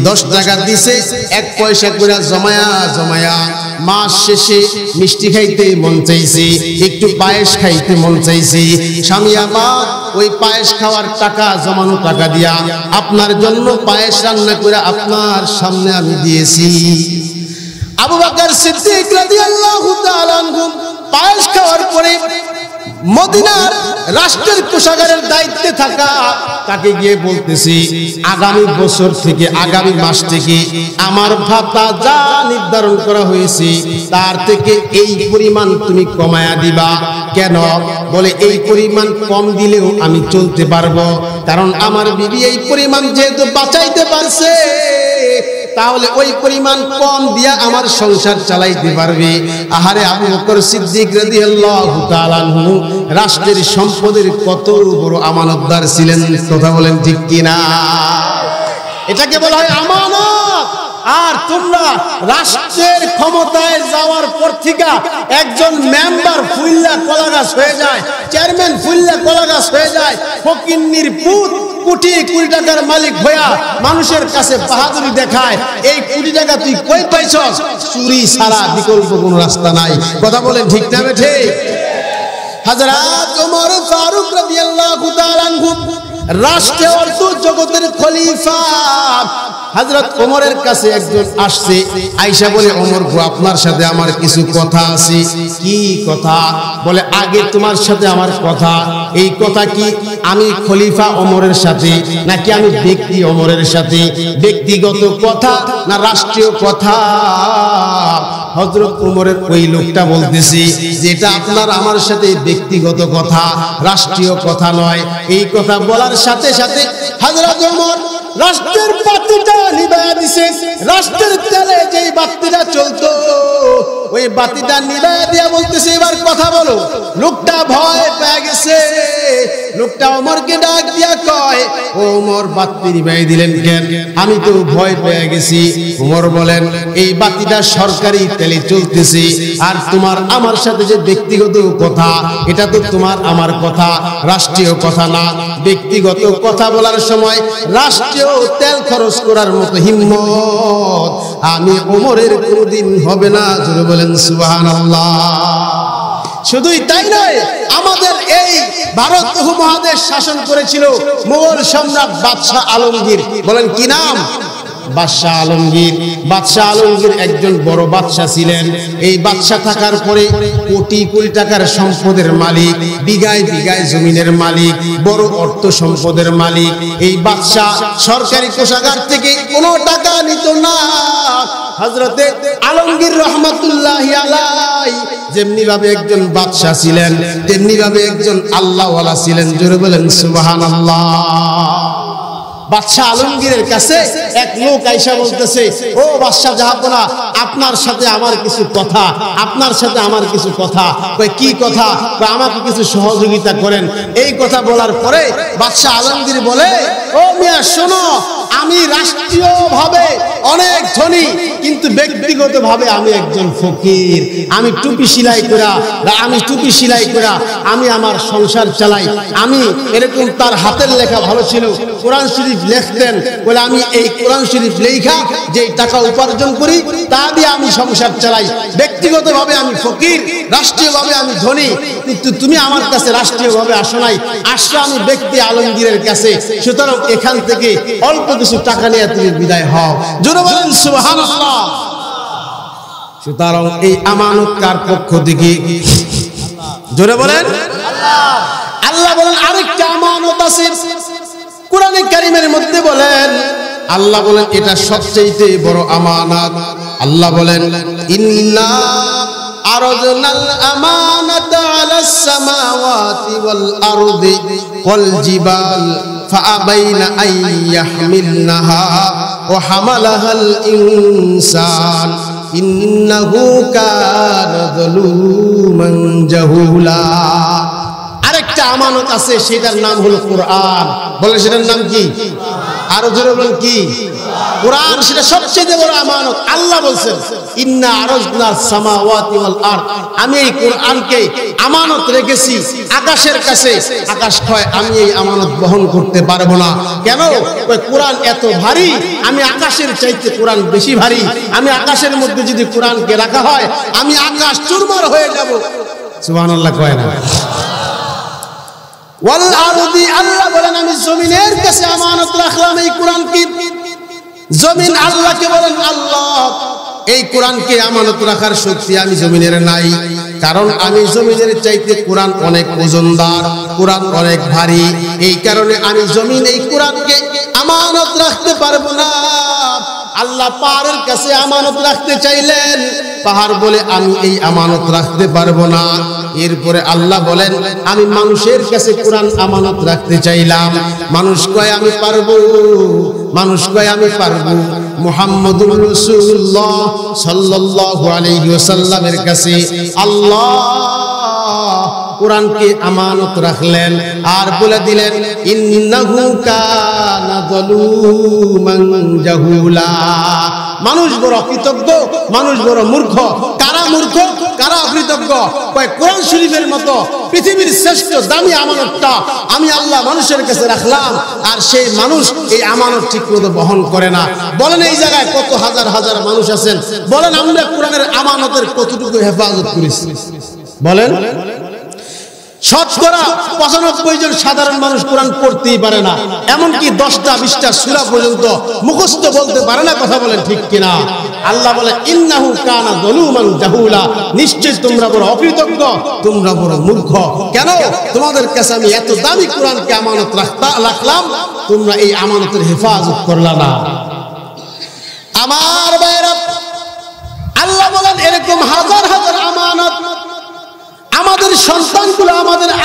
10 টাকা দিছে, 1 পয়সা করে জমায়া মাস শেষে মিষ্টি খাইতে মন চাইছে, একটু পায়েস খাইতে মন চাইছে। স্বামী আমার ওই পায়েস খাওয়ার টাকা, জমানো টাকা দিয়া আপনার জন্য পায়েস রান্না করে আপনার সামনে আমি দিয়েছি। আবু বকর সিদ্দিক রাদিয়াল্লাহু তাআলা আনহু পায়েস খাওয়ার পরে মদিনার রাষ্ট্রের কোষাগারের দায়িত্বে থাকা তাকে গিয়ে বলতেছি, আগামী বছর থেকে, আগামী মাস থেকে আমার ভাতা যা নির্ধারণ করা হয়েছে তার থেকে এই পরিমাণ তুমি কমায়া দিবা। কেন? বলে এই পরিমাণ কম দিলেও আমি চলতে পারবো, কারণ আমার বিবি এই পরিমাণ যেহেতু বাঁচাইতে পারছে, তাহলে ওই পরিমাণ কম দিয়া আমার সংসার চালাইতে পারবে। আহারে, আবু বকর সিদ্দিক রাদিয়াল্লাহু তাআলা আনহু রাষ্ট্রের সম্পদের কত বড় আমানতদার ছিলেন, কথা বলেন ঠিক কিনা? এটাকে বলা হয় আমানত। আর তোমরা রাষ্ট্রের ক্ষমতায় যাওয়ার পর থেকে একজন মেম্বার ফুল্লা কলাগাছ হয়ে যায়, চেয়ারম্যান ফুল্লা কলাগাছ হয়ে যায়, ফকিন্নির পুত কোটি কোটি টাকার মালিক হইয়া মানুষের কাছে বাহাদুরি দেখায়। এই কোটি টাকা তুই কই পাইছস? চুরি ছাড়া বিকল্প কোনো রাস্তা নাই, কথা বলেন ঠিক না ঠিক? হযরত ওমর ফারুক রাদিয়াল্লাহু তাআলা আনহু রাষ্ট্রের অর্থ জগতের খলিফা। হযরত ওমরের কাছে একজন আসছে, আয়েশা বলে, ওমর গো, আপনার সাথে আমার কিছু কথা আছে। কি কথা? বলে, আগে তোমার সাথে আমার কথা। এই কথা কি আমি খলিফা ওমরের সাথে, নাকি আমি ব্যক্তি ওমরের সাথে? ব্যক্তিগত কথা না রাষ্ট্রীয় কথা? হযরত ওমরের ওই লোকটা বলতেছি, যেটা আপনার আমার সাথে ব্যক্তিগত কথা, রাষ্ট্রীয় কথা নয়। এই কথা বলার সাথে সাথে হযরত ওমর রাষ্ট্রের বাতিটা নিভায়া দিছে। রাষ্ট্রের তেলে যেই বাতিটা চলতো, ওই বাতিটা নিভায়া দিয়া বলতেছে, এবার কথা বলো। লোকটা ভয় পেয়ে গেছে। লোকটা ওমরকে ডাক দিয়া কয়, ওমর বাতি নিভাই দিলেন কেন? আমি তো ভয় পেয়ে গেছি। ওমর বলেন, এই বাতিটা সরকারি তেলে চলতেছে, আর তোমার আমার সাথে যে ব্যক্তিগত কথা, এটা তো তোমার আমার কথা, রাষ্ট্রীয় কথা না। ব্যক্তিগত কথা বলার সময় রাষ্ট্রীয় তেল খরচ করার মতো হিম্মত আমি ওমরের কোনদিন হবে না। জোরে বলেন সুবহানাল্লাহ। শুধুই তাই নয়, আমাদের এই ভারত উপমহাদেশ শাসন করেছিল মুঘল সম্রাট বাদশাহ আলমগীর। বলেন কি নাম? বাদশাহ আলমগীর। বাদশাহ আলমগীর একজন বড় বাদশাহ ছিলেন। এই বাদশাহ থাকার পরে কোটি কোটি টাকার সম্পদের মালিক, বিঘায় বিঘায় জমিনের মালিক, বড় অর্থ সম্পদের মালিক। এই বাদশাহ সরকারি কোষাগার থেকে কোনো টাকা নিত না। হযরতে আলমগীর রহমাতুল্লাহি আলাইহি যেমনি ভাবে একজন বাদশাহ ছিলেন, তেমনি ভাবে একজন আল্লাহওয়ালা ছিলেন। জোরে বলেন সুবহানাল্লাহ। বাদশাহ আলমগীরের কাছে এক লোক আইসা বলতেছে, ও বাদশাহ জাহাপনা, আপনার সাথে আমার কিছু কথা, আপনার সাথে আমার কিছু কথা। কই কি কথা? কই আমাকে কিছু সহযোগিতা করেন। এই কথা বলার পরে বাদশাহ আলমগীর বলে, ও মিয়া শোনো, আমি রাষ্ট্রীয়ভাবে অনেক ধনী, কিন্তু ব্যক্তিগতভাবে আমি একজন ফকির। আমি টুপি সেলাই করা আমি আমার সংসার চালাই। আমি এরকম, তার হাতের লেখা ভালো ছিল, কোরআন শরীফ লিখতেন, বলে আমি এই কোরআন শরীফ লেখা যে টাকা উপার্জন করি তা দিয়ে আমি সংসার চালাই। ব্যক্তিগতভাবে আমি ফকির, রাষ্ট্রীয়ভাবে আমি ধনী, কিন্তু তুমি আমার কাছে রাষ্ট্রীয়ভাবে আসো নাই, আসছো আমি ব্যক্তি আলমগীরের কাছে। সুতরাং এখান থেকে অল্প কিছু টাকা নিয়ে তুমি বিদায় হও। জোরে বলেন সুবহানাল্লাহ। সুতরাং এই আমানত কার পক্ষ থেকে? জোরে বলেন আল্লাহ বলেন আরেকটা আমানত আছে কোরআনে কারীমের মধ্যে, বলেন আল্লাহ বলেন এটা সবচেয়ে বড় আমানত। আল্লাহ বলেন ইন্না আরাদনাল আমানাতা আলাস সামাওয়াতি ওয়াল আরদি ওয়াল জিবাল ফাআবাইনা আন ইয়াহমিলনাহা ওয়া হামালাহাল ইনসান ইন্নাহু কানা যালুমান জাহুলা। আরেকটা আমানত আছে, সেটার নাম হলো কোরআন। বলে সেটার নাম কি? আরো জোরে বলেন কি? কোরআন। সেটা সবচেয়ে বড় আমানত। আল্লাহ বলছেন ইন্না আরাজনাস সামাওয়াতি ওয়াল আরদ, আমি এই কোরআনকে আমানত রেখেছি আকাশের কাছে। আকাশ কয় আমি এই আমানত বহন করতে পারবো না। কেন? ওই কোরআন এত ভারী, আমি আকাশের চাইতে কোরআন বেশি ভারী। আমি আকাশের মধ্যে যদি কোরআনকে রাখা হয়, আমি আকাশ চুরমার হয়ে যাব। সুবহানাল্লাহ কয় না? ওয়াল আরদি, আল্লাহ বলেন আমি জমিনের কাছে আমানত রাখলাম এই কোরআনকে। জমিন আল্লাহকে বলেন আল্লাহ এই কোরআনকে আমানত রাখার শক্তি আমি জমিনের নাই, কারণ আমি জমিনের চাইতে কোরআন অনেক ওজনদার, কোরআন অনেক ভারী। এই কারণে আমি জমিন এই কোরআনকে আমানত রাখতে পারবো না। আল্লাহ পাহাড়ের কাছে আমানত রাখতে চাইলেন, পাহাড় বলে আমি এই আমানত রাখতে পারবো না। এরপরে আল্লাহ বলেন আমি মানুষের কাছে কোরআন আমানত রাখতে চাইলাম, মানুষ কয় আমি পারবো, মানুষ কয় আমি পারবো। মুহাম্মদুর রাসূলুল্লাহ সাল্লাল্লাহু আলাইহি ওয়াসাল্লামের কাছে আল্লাহ কোরআনকে আমানত রাখলেন আর বলে দিলেন ইন্নাহু কানা যালুমান জাহুলা। মানুষ বড় কৃতজ্ঞ, মানুষ বড় মূর্খ। কারা মূর্খ, কারা অকৃতজ্ঞ? কোরআন শরীফের মতো পৃথিবীর শ্রেষ্ঠ দামি আমানতটা আমি আল্লাহ মানুষের কাছে রাখলাম, আর সেই মানুষ এই আমানত ঠিকমতো বহন করে না। বলেন এই জায়গায় কত হাজার হাজার মানুষ আছেন, বলেন আমরা কোরআনের আমানতের কতটুকু হেফাজত করেছি? বলেন। শতকরা 95 জন সাধারণ মানুষ কোরআন পড়তেই পারে না, এমনকি 10টা 20টা সূরা পর্যন্ত মুখস্থ বলতে পারে না। কথা বলেন ঠিক কিনা? আল্লাহ বলে ইন্নাহু কানা যালুমান জাহুলা, নিশ্চয় তোমরা বড় অকৃতজ্ঞ, তোমরা বড় মূর্খ। কেন? তোমাদের কাছে আমি এত দামি কোরআনকে আমানত রাখলাম, তোমরা এই আমানতের হেফাজত করলা না। আমার ভাইরা, আল্লাহ বলেন এরকম হাজার হাজার আমানত আমাদের সন্তানগুলো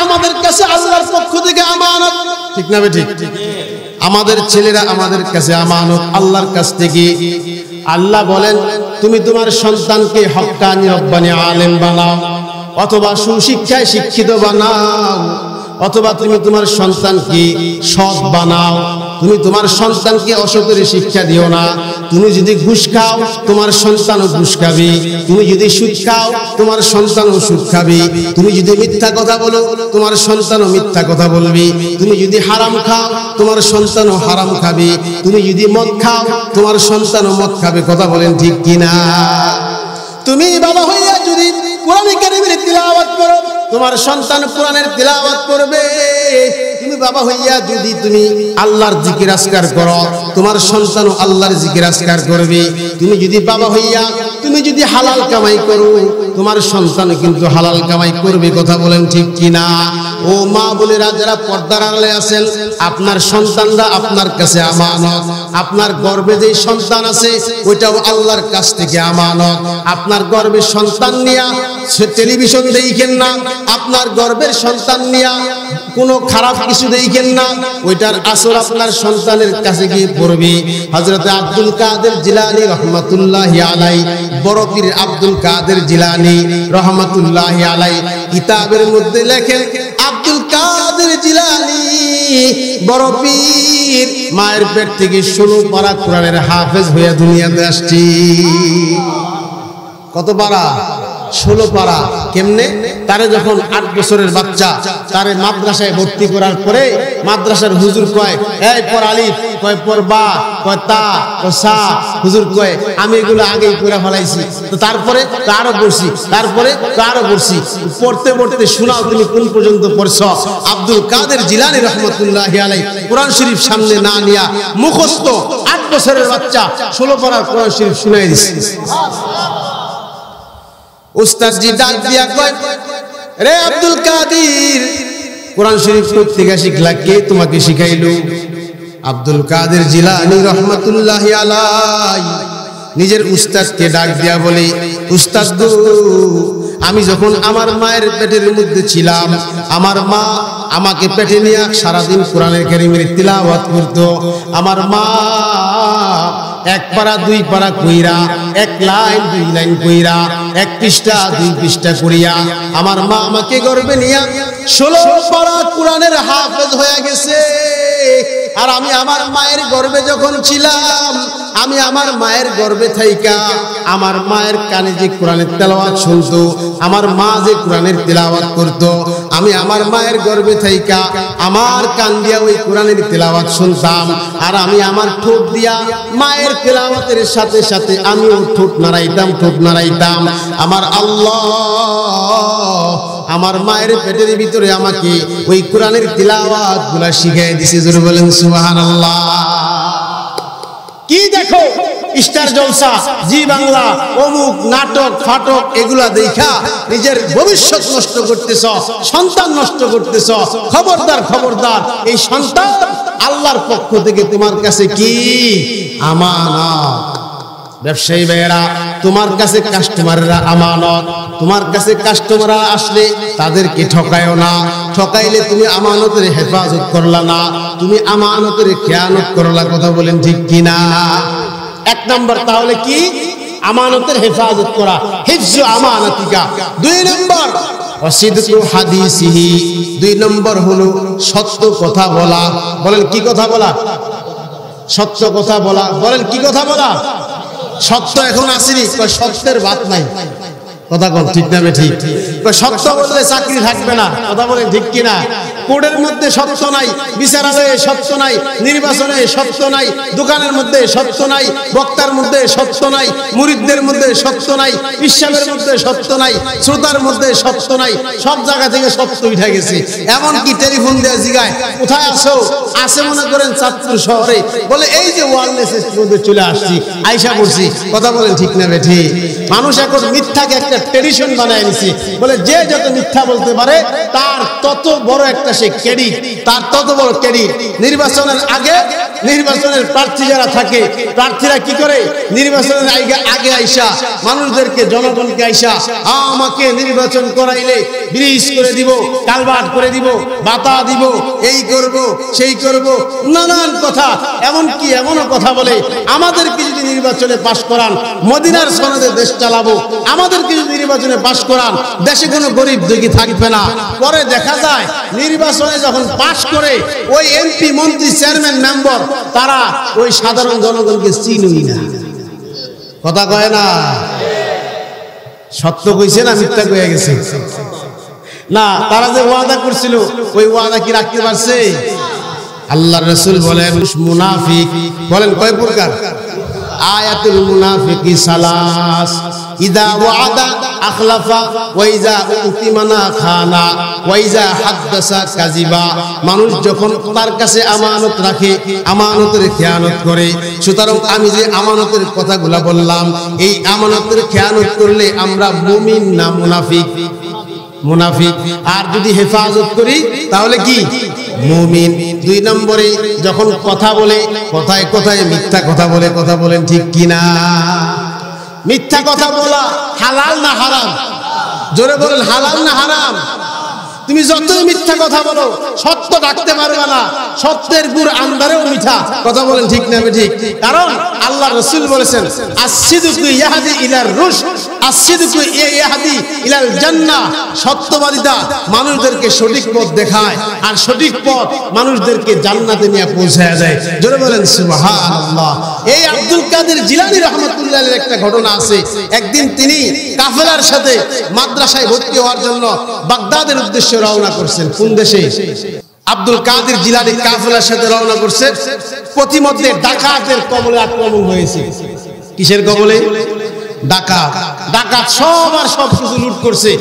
আমাদের কাছে আল্লাহর পক্ষ থেকে আমানত, ঠিক না ঠিক? আমাদের ছেলেরা আমাদের কাছে আমানত আল্লাহর কাছ থেকে। আল্লাহ বলেন তুমি তোমার সন্তানকে হক্কানি রব্বানি আলেম বানাও, অথবা সুশিক্ষায় শিক্ষিত বানাও, অথবা তুমি তোমার সন্তানকে সৎ বানাও। তুমি তোমার সন্তানকে অসতের শিক্ষা দিও না। তুমি যদি ঘুষ খাও তোমার সন্তানও ঘুষ খাবে, তুমি যদি সুদ খাও তোমার সন্তানও সুদ খাবে, তুমি যদি মিথ্যা কথা বলো তোমার সন্তানও মিথ্যা কথা বলবে, তুমি যদি হারাম খাও তোমার সন্তানও হারাম খাবে, তুমি যদি মদ খাও তোমার সন্তানও মদ খাবে। কথা বলেন ঠিক কিনা? তুমি বাবা হইয়া যদি কোরআন কারীমের তিলাওয়াত করো তোমার সন্তান কোরআনের তিলাওয়াত করবে। তুমি বাবা হইয়া যদি তুমি আল্লাহর জিকির আজকার করো তোমার সন্তানও আল্লাহর জিকির আজকার করবে। তুমি যদি বাবা হইয়া তুমি যদি হালাল কামাই করো তোমার সন্তান কিন্তু হালাল কামাই করবে। কথা বলেন ঠিক কিনা? ও মা বোনেরা যারা পর্দার আড়ালে আছেন, আপনার সন্তানরা আপনার কাছে আমানত। আপনার গর্ভে যে সন্তান আছে ওইটাও আল্লাহর কাছ থেকে আমানত। আপনার গর্ভের সন্তান নিয়া টেলিভিশন দেখেন না, আপনার গর্ভের সন্তান নিয়া কোনো খারাপ কিছু দেখেন না, ওইটার আসর আপনার সন্তানের কাছে গিয়ে পড়বে। হযরত আব্দুল কাদের জিলানী রহমাতুল্লাহি আলাইহি, বড় পীর আব্দুল কাদের জিলানী রহমাতুল্লাহি আলাইহি কিতাবের মধ্যে লেখেন আব্দুল কাদের জিলানী বড় পীর মায়ের পেট থেকে 16 পারা কোরআনের হাফেজ হয়ে দুনিয়াতে আসছি। কত পারা? 16 পারা। কেমনে? তারে যখন 8 বছরের বাচ্চা তারে মাদ্রাসায় ভর্তি করার পরে মাদ্রাসার হুজুর কয়, এই পড় আলিফ, কয় পড় বা, কয় তা, কয় সা। হুজুর কয় আমি এগুলো আগেই পড়ে ফেলাইছি। তো তারপরে আরো পড়ছি, তারপরে আরো পড়ছি। পড়তে পড়তে শোনাও তুমি কোন পর্যন্ত পড়ছো। আব্দুল কাদের জিলানী রাহমাতুল্লাহি আলাইহি কোরআন শরীফ সামনে না নিয়া মুখস্থ 8 বছরের বাচ্চা 16 পারার কোরআন শরীফ শুনাই দিছে। উস্তাদ জি ডাক দিয়া কয়, রে আব্দুল কাদের, কোরআন শরীফ কই থেকে শিখলা? কে তোমাকে শিখাইলো? আব্দুল কাদের জিলানী রাহমাতুল্লাহি আলাইহি নিজের উস্তাদকে ডাক দিয়া বলে, উস্তাদ গো, আমি যখন আমার মায়ের পেটের মধ্যে ছিলাম, আমার মা আমাকে পেটে নিয়ে সারাদিন কোরআনের কারীমের তিলাওয়াত করত। আমার মা 1 পারা 2 পারা কইরা, 1 লাইন 2 লাইন কইরা, 1 পৃষ্ঠা 2 পৃষ্ঠা করিয়া আমার মা আমাকে গর্ভে নিয়া 16 পারা কোরআনের হাফেজ হয়ে গেছে। আর আমি আমার মায়ের গর্ভে যখন ছিলাম, আমি আমার মায়ের গর্ভে থাইকা আমার মায়ের কানে যে কোরআনের তেলাওয়াত শুনতো, আমার মা যে কোরআনের তেলাওয়াত করতো, আমি আমার মায়ের গর্ভে থাইকা আমার কান দিয়া ওই কোরআনের তেলাওয়াত শুনতাম। আর আমি আমার ঠোঁট দিয়া মায়ের তেলাওয়াতের সাথে সাথে আমিও ঠোঁট নাড়াইতাম। আমার আল্লাহ আমার মায়ের পেটের ভিতরে আমাকে ওই কোরআনের তিলাওয়াত গুলা শিখিয়ে দিয়েছে। জোরে বলেন সুবহানাল্লাহ। কি দেখো স্টার জলসা, জি বাংলা, অমুক নাটক ফাটক এগুলা দেখা নিজের ভবিষ্যৎ নষ্ট করতেছ, সন্তান নষ্ট করতেছ। খবরদার খবরদার, এই সন্তান আল্লাহর পক্ষ থেকে তোমার কাছে কি আমানত। ব্যবসায়ী ভাইয়েরা, তোমার কাছে কাস্টমাররা আমানত। তোমার কাছে কাস্টমাররা আসলে তাদেরকে ঠকায়ও না। ঠকাইলে তুমি আমানতের হেফাজত করলা না, তুমি আমানতের খেয়ানত করলা। কথা বলেন ঠিক কিনা? 1 নম্বর তাহলে কি? আমানতের হেফাজত করা, হিফজু আমানাতিকা। 2 নম্বর ওয়াসিদতু হাদিসিহি। 2 নম্বর হলো সত্য কথা বলা। বলেন কি কথা বলা? সত্য কথা বলা। বলেন কি কথা বলা? সত্য এখন আসেনি, সত্যের বাত নাই। কথা বল ঠিক না? ঠিক। সত্য বললে চাকরি থাকবে না। কথা বলেন ঠিক কিনা? কোর্টের মধ্যে সত্য নাই, বিচারালয়ে সত্য নাই, নির্বাচনে সত্য নাই, দোকানের মধ্যে সত্য নাই, বক্তার মধ্যে সত্য নাই, মুরিদদের মধ্যে সত্য নাই, ইসলামের মধ্যে সত্য নাই, শ্রোতার মধ্যে সত্য নাই। সব জায়গা থেকে সত্য উঠে গেছে। এমনকি টেলিফোন দিয়ে জিগায় কোথায় আসো, আসে মনে করেন চাঁদপুর শহরে, বলে এই যে ওয়ারলেসের মধ্যে চলে আসছি, আইসা পড়ছি। কথা বলেন ঠিক না? ঠিক। মানুষ এখন মিথ্যাকে একটা ট্রেডিশন বানায় নিছে। বলে যে যত মিথ্যা বলতে পারে তার তত বড় একটা সে ক্রেডিট, তার তত বড় ক্রেডিট। নির্বাচনের আগে নির্বাচনের প্রার্থী যারা থাকে, প্রার্থীরা কি করে? নির্বাচনের আগে আইসা মানুষদেরকে, জনগণকে আইসা আমাকে নির্বাচন করাইলে ব্রিজ করে দিব, কালভার্ট করে দিব, বাতা দিব, এই করব সেই করব, নানান কথা। এমনকি এমনও কথা বলে, আমাদেরকে যদি নির্বাচনে পাশ করান, মদিনার সনদে দেশ চালাবো, আমাদেরকে যদি নির্বাচনে পাশ করান, দেশে কোনো গরিব দুঃখী থাকবে না। পরে দেখা যায় নির্বাচনে যখন পাশ করে ওই এমপি, মন্ত্রী, চেয়ারম্যান, মেম্বার, তারা ওই সাধারণ জনগণকে চিনই না। কথা কয় না? সত্য কইছে না মিথ্যা কইয়া গেছে? না, তারা যে ওয়াদা করছিল ওই ওয়াদা কি রাখতে পারছে? আল্লাহর রাসূল বলেন মুনাফিক, বলেন কয় প্রকার? আয়াতুল মুনাফিকি সালাস, ইদা ওয়াদা আখলাফা ওয়া ইজা উতিমানা খানা ওয়া ইজা হাদাসা কাযিবা। মানুষ যখন তার কাছে আমানত রাখে, আমানতের খেয়ানত করে। সুতরাং আমি যে আমানতের কথাগুলা বললাম, এই আমানতের খেয়ানত করলে আমরা মুমিন না মুনাফিক? মুনাফিক। আর যদি হেফাজত করি তাহলে কি? মুমিন। 2 নম্বরে যখন কথা বলে, কথায় কথায় মিথ্যা কথা বলে। কথা বলেন ঠিক কিনা? মিথ্যা কথা বলা হালাল না হারাম? জোরে বলেন, হালাল না হারাম? তুমি যতই মিথ্যা কথা বলো, সত্য ডাকতে পারবে না। সত্যের গুড় আন্দারেও মিঠা। কথা বলেন ঠিক না? ঠিক। কারণ আল্লাহ রাসূল বলেছেন, আস-সিদকু ইয়াহদি ইলার রুশদ, আসিদকু ইয়াহদি ইলাল জান্নাহ, সত্যবাদিতা মানুষদেরকে সঠিক পথ দেখায় আর সঠিক পথ মানুষদেরকে জান্নাতে নিয়ে পৌঁছায় যায়। জোরে বলেন সুবহানাল্লাহ। এই আব্দুল কাদের জিলানী রাহমাতুল্লাহির একটা ঘটনা আছে। একদিন তিনি কাফেলার সাথে মাদ্রাসায় ভর্তি হওয়ার জন্য বাগদাদের উদ্দেশ্যে রওনা করছেন। কোন দেশে? আব্দুল কাদের জিলানী কাফেলার সাথে রওনা করছে। প্রতিমধ্যে ডাকাতের কবলে আক্রমণ হয়েছে। কিসের কবলে? ডাকাত। ডাকাত সবার সবকিছু লুট করছে।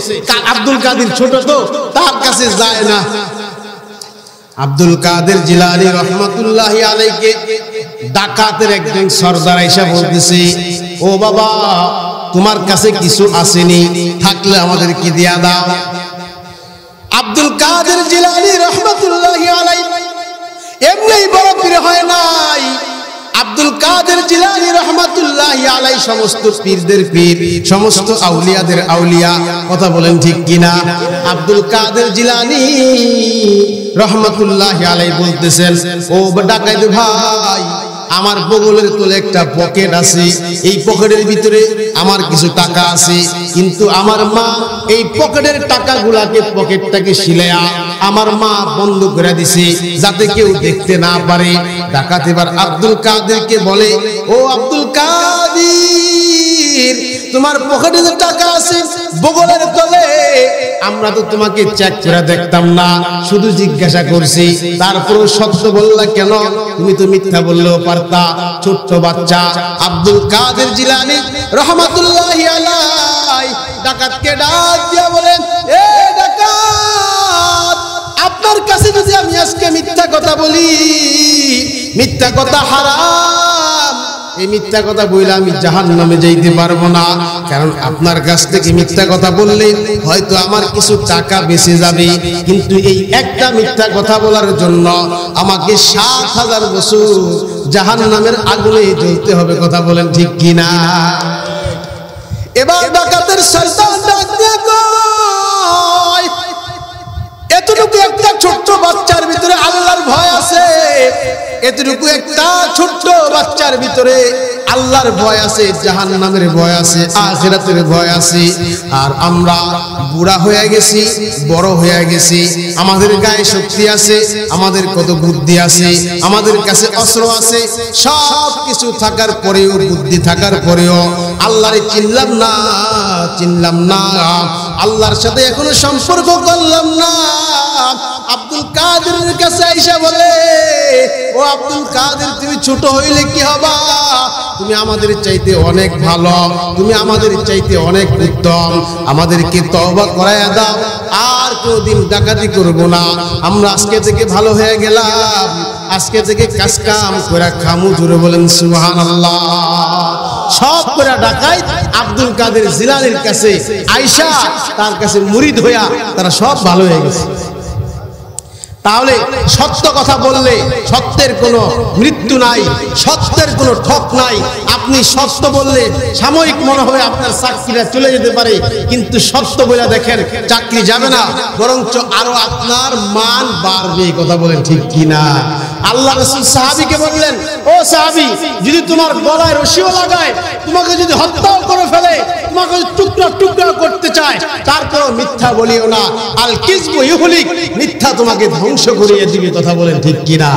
আব্দুল কাদের ছোট তো, তার কাছে যায় না। আব্দুল কাদের জিলানী রহমাতুল্লাহি আলাইকে ডাকাতের একজন সর্দার আইসা বলতেছে, ও বাবা, তোমার কাছে কিছু আসেনি, থাকলে আমাদেরকে দিয়া দাও। আব্দুল কাদের জিলানী রহমাতুল্লাহি আলাইহি এমনি বড় পীর হয় নাই। আব্দুল কাদের জিলানী রাহমাতুল্লাহি আলাইহি সমস্ত পীরদের পীর, সমস্ত আউলিয়াদের আউলিয়া। কথা বলেন ঠিক কিনা? আব্দুল কাদের জিলানী রাহমাতুল্লাহি আলাইহি বলতেছেন, ও ডাকাত ভাই, আমার বগলের তলে একটা পকেট আছে, এই পকেটের ভিতরে আমার কিছু টাকা আছে, কিন্তু আমার মা এই পকেটের টাকাগুলাকে পকেটটাকে সিলায়া আমার মা বন্ধ করে দিছে যাতে কেউ দেখতে না পারে। ডাকাত এবার আব্দুল কাদেরকে বলে, ও আব্দুল কাদের, তোমার পকেটে যে টাকা আছে বগলের তলে, আমরা তো তোমাকে চেক করে দেখতাম না, শুধু জিজ্ঞাসা করছি, তারপরেও সত্য বললা কেন? তুমি তো মিথ্যা বললেও পারতা। ছোট্ট বাচ্চা আব্দুল কাদের জিলানী রাহমাতুল্লাহি আলাইহি ডাকাতকে ডাক দিয়া বলেন, এ ডাকাত, আপনার কাছে যদি আমি আজকে মিথ্যা কথা বলি, মিথ্যা কথা হারাম, এই মিথ্যা কথা বইলে আমি জাহান্নামে যাইতে পারবো না। কারণ আপনার কাছ থেকে মিথ্যা কথা বললে হয়তো আমার কিছু টাকা বেঁচে যাবে, কিন্তু এই একটা মিথ্যা কথা বলার জন্য আমাকে ৭,০০০ বছর জাহান্নামের আগুনে জ্বলতে হবে। কথা বলেন ঠিক কিনা? এবার ডাকাতের সর্দার ডাক দিয়া কয়, এতটুকু একটা ছোট্ট বাচ্চার ভিতরে আল্লাহর ভয় আছে, এতটুকু একটা ছোট্ট বাচ্চার ভিতরে আল্লাহর ভয় আছে, জাহান্নামের ভয় আছে, আখিরাতের ভয় আছে। আর আমরা বুড়া হয়ে গেছি, বড় হয়ে গেছি, আমাদের গায়ে শক্তি আছে, আমাদের কত বুদ্ধি আছে, আমাদের কাছে অস্ত্র আছে, সব কিছু থাকার পরেও, বুদ্ধি থাকার পরেও আল্লাহরে চিনলাম না, আল্লাহর সাথে এখনো সম্পর্ক করলাম না। আব্দুল কাদেরের কাছে আইসা বলে, ও আব্দুল কাদের, তুমি ছোট হইলে কি হবা? তুমি আমাদের চাইতে অনেক ভালো, তুমি আমাদের চাইতে অনেক উত্তম, আমাদেরকে তওবা করায়া দাও, আর কোনদিন ডাকাতি করব না, আমরা আজকে থেকে ভালো হয়ে গেলাম, আজকে থেকে কাজ কাম করে খামু। জোরে বলেন সুবহানাল্লাহ। সব করে ডাকাইত আব্দুল কাদের জিলানীর কাছে আয়েশা, তার কাছে মুরিদ হইয়া তারা সব ভালো হয়ে গেছে। তাহলে সত্য কথা বললে সত্যের কোনো মৃত্যু নাই, সত্যের কোনো ঠক নাই। আপনি সত্য বললে সাময়িক মনে হবে আপনার চাকরিটা চলে যেতে পারে, কিন্তু সত্য বলে দেখেন চাকরি যাবে না, বরঞ্চ আরো আপনার মান বাড়বে। কথা বলেন ঠিক কিনা? আল্লাহ রাসূল সাহাবীকে বললেন, ও সাহাবী, যদি তোমার গলায় রশিও লাগায়, তোমাকে যদি হত্যাও করে ফেলে, তোমাকে টুকরা টুকরা করতে চায়, তারপরও মিথ্যা বলিও না। আল কিযবু ইউহলিক, মিথ্যা তোমাকে ধ্বংস করিয়ে দিবে। কথা বলেন ঠিক কিনা?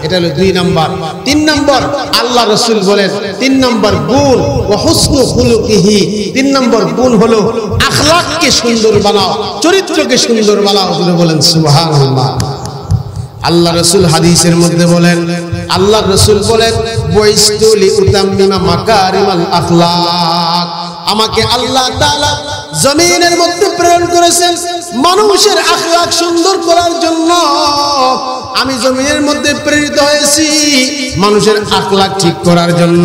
এটা হলো 2 নাম্বার। 3 নাম্বার আল্লাহ রাসূল বলেন, 3 নাম্বার গুণ ওয়া হুসনু খুলুকিহি, 3 নাম্বার গুণ হলো আখলাককে সুন্দর বানাও, চরিত্রকে সুন্দর বানাও। বলেন সুবহানাল্লাহ। আল্লাহ রাসূল হাদিসের মধ্যে বলেন, আল্লাহ রাসূল বলেন, বুইস্তু লিউতাম্মিমা মাকারিমাল আখলাক, আমাকে আল্লাহ তাআলা জমিনের মধ্যে প্রেরণ করেছেন মানুষের আখলাক সুন্দর করার জন্য। আমি জমিনের মধ্যে প্রেরিত হয়েছি মানুষের আখলাক ঠিক করার জন্য।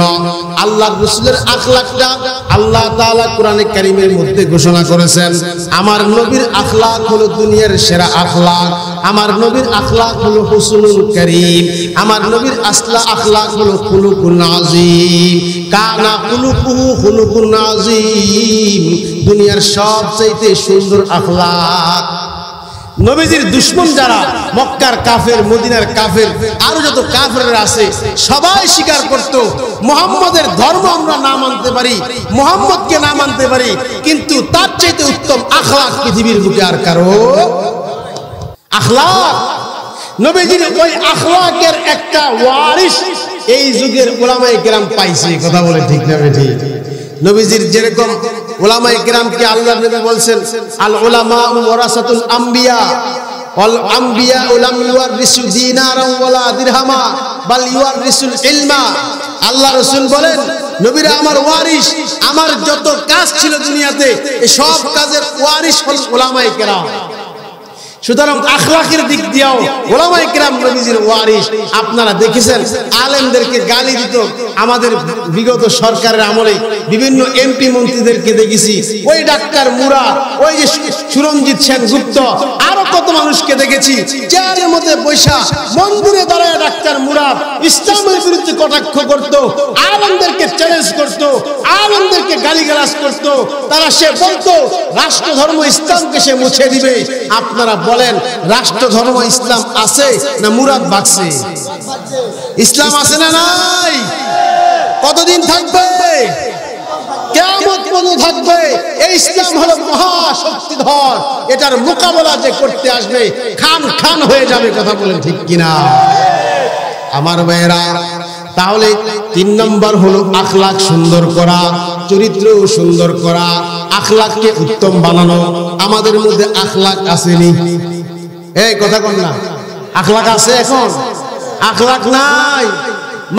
আল্লাহ রাসূলের আখলাকটা আল্লাহ তাআলা কোরআনে কারীমের মধ্যে ঘোষণা করেছেন, আমার নবীর আখলাক হলো দুনিয়ার সেরা আখলাক, আমার নবীর আখলাক হলো হুসনুল কারীম, আমার নবীর আসলা আখলাক হলো খুলুকুন আযীম, কানা খুলুকুহু খুলুকুন আযীম, দুনিয়ার সবচেয়ে সুন্দর আখলাক। নবীজির দুশমন যারা মক্কার কাফের, মদিনার কাফের, আরো যত কাফেররা আছে সবাই স্বীকার করত মুহাম্মদের ধর্ম আমরা না মানতে পারি, মুহাম্মদকে না মানতে পারি, কিন্তু তার চাইতে উত্তম আখলাক পৃথিবীর বুকে আর কারো আখলাক। নবীজির ওই আখলাকের একটা ওয়ারিস এই যুগের উলামায়ে কেরাম পাইছে। কথা বলে ঠিক না ঠিক? নবীজির যেরকম উলামায়ে কেরামকে আল্লাহর নবী বলছেন আল উলামা ওয়ারাসাতুল আম্বিয়া ওয়াল আম্বিয়া লাম ইউরিসু দিনারান ওয়ালা দিরহামা বাল ইউরিসুল ইলমা। আল্লাহ রাসূল বলেন নবীরা আমার ওয়ারিস, আমার যত কাজ ছিল দুনিয়াতে এই সব কাজের ওয়ারিস হল উলামায়ে কেরাম। সুতরাং আখলাকের দিক দিয়েও উলামায়ে কেরাম নবীজির ওয়ারিস। আপনারা দেখেছেন আলেমদেরকে গালি দিত আমাদের বিগত সরকারের আমলে, বিভিন্ন এমপি মন্ত্রীদেরকে দেখেছি, ওই ডাক্তার মুরাদ, ওই যে সুরঞ্জিত সেনগুপ্ত, আরো কত মানুষকে দেখেছি চেয়ারের মধ্যে বৈশা মন্দিরে দাঁড়ায় ডাক্তার মুরাদ ইসলামের বিরুদ্ধে কটাক্ষ করত, আলেমদেরকে চ্যালেঞ্জ করত, আলেমদেরকে গালিগালাজ করত। তারা সে বলতো রাষ্ট্র ধর্ম ইসলামকে সে মুছে দিবে। আপনারা বলেন রাষ্ট্র ধর্ম ইসলাম আছে না মুরাদ বাগছে? ইসলাম আছে না নাই? কতদিন থাকবে? কিয়ামত পর্যন্ত থাকবে। এই ইসলাম হলো মহাশক্তিধর, এটার মোকাবেলা যে করতে আসবে খান খান হয়ে যাবে। কথা বলেন ঠিক কিনা আমার ভাইয়েরা? তাহলে 3 নম্বর হলো আখলাক সুন্দর করা, চরিত্র সুন্দর করা, আখলাককে উত্তম বানানো। আমাদের মধ্যে আখলাক আসেনি? এই কথা কোন না, আখলাক আছে এখন? আখলাক নাই।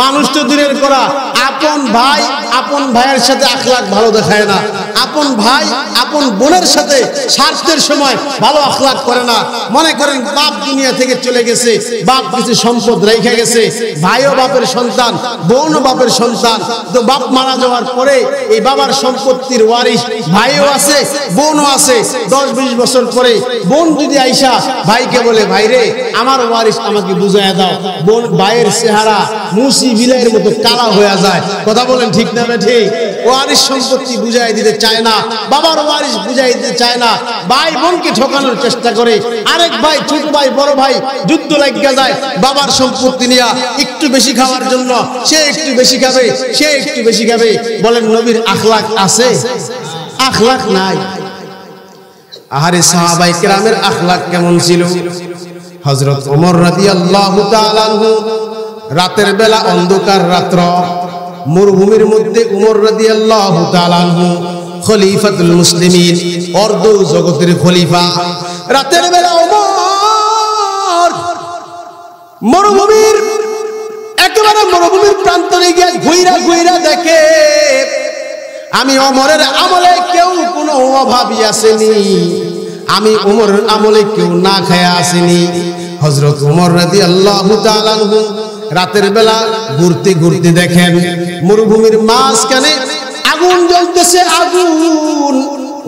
মানুষ তো দূরের করা, আপন ভাই আপন ভাইয়ের সাথে আখলাক ভালো দেখায় না, আপন ভাই আপন বোনের সাথে স্বার্থের সময় ভালো আখলাক করে না। মনে করেন বাপ দুনিয়া থেকে চলে গেছে, বাপ কিছু সম্পদ রেখে গেছে, ভাইও বাপের সন্তান, বোনও বাপের সন্তান, তো বাপ মারা যাওয়ার পরে এই বাবার সম্পত্তির ওয়ারিশ ভাইও আছে বোনও আছে। 10-20 বছর পরে বোন যদি আইসা ভাইকে বলে ভাই রে আমার ওয়ারিশ আমাকে বুঝাইয়া দাও, বোন ভাইয়ের চেহারা মুসি বিলাইয়ের মতো কালা হয়ে যায়। কথা বলেন ঠিক না ঠিক? ওয়ারিশ সম্পত্তি বুঝাই দিতে চায় না, বাবার ওয়ারিশ বুঝাই দিতে চায় না, ভাই বোনকে ঠকানোর চেষ্টা করে। আরেক ভাই ছোট ভাই বড় ভাই যুদ্ধ লাগিয়া যায় বাবার সম্পত্তি নিয়ে একটু বেশি খাওয়ার জন্য। সে একটু বেশি খাবে, সে একটু বেশি খাবে। বলেন নবীর আখলাক আছে? আখলাক নাই। আহারে সাহাবায়ে কেরামের আখলাক কেমন ছিল? হযরত ওমর রাদিয়াল্লাহু তাআলা আনহু রাতের বেলা অন্ধকার রাত্র মরুভূমির মধ্যে ওমর রাদিয়াল্লাহু তাআলা আনহু খলিফাতুল মুসলিমিন, অর্ধ জগতের খলিফা। রাতের বেলা ওমর মরুভূমির একেবারে মরুভূমির প্রান্তরে গিয়ে ঘুইরা ঘুইরা দেখে আমি ওমরের আমলে কেউ কোনো অভাবী আসেনি, আমি ওমরের আমলে কেউ না খায়া আসেনি। হযরত ওমর রাদিয়াল্লাহু তাআলা আনহু রাতের বেলা ঘুরতে ঘুরতে দেখেন মরুভূমির মাঝখানে আগুন জ্বলতেছে, আগুন।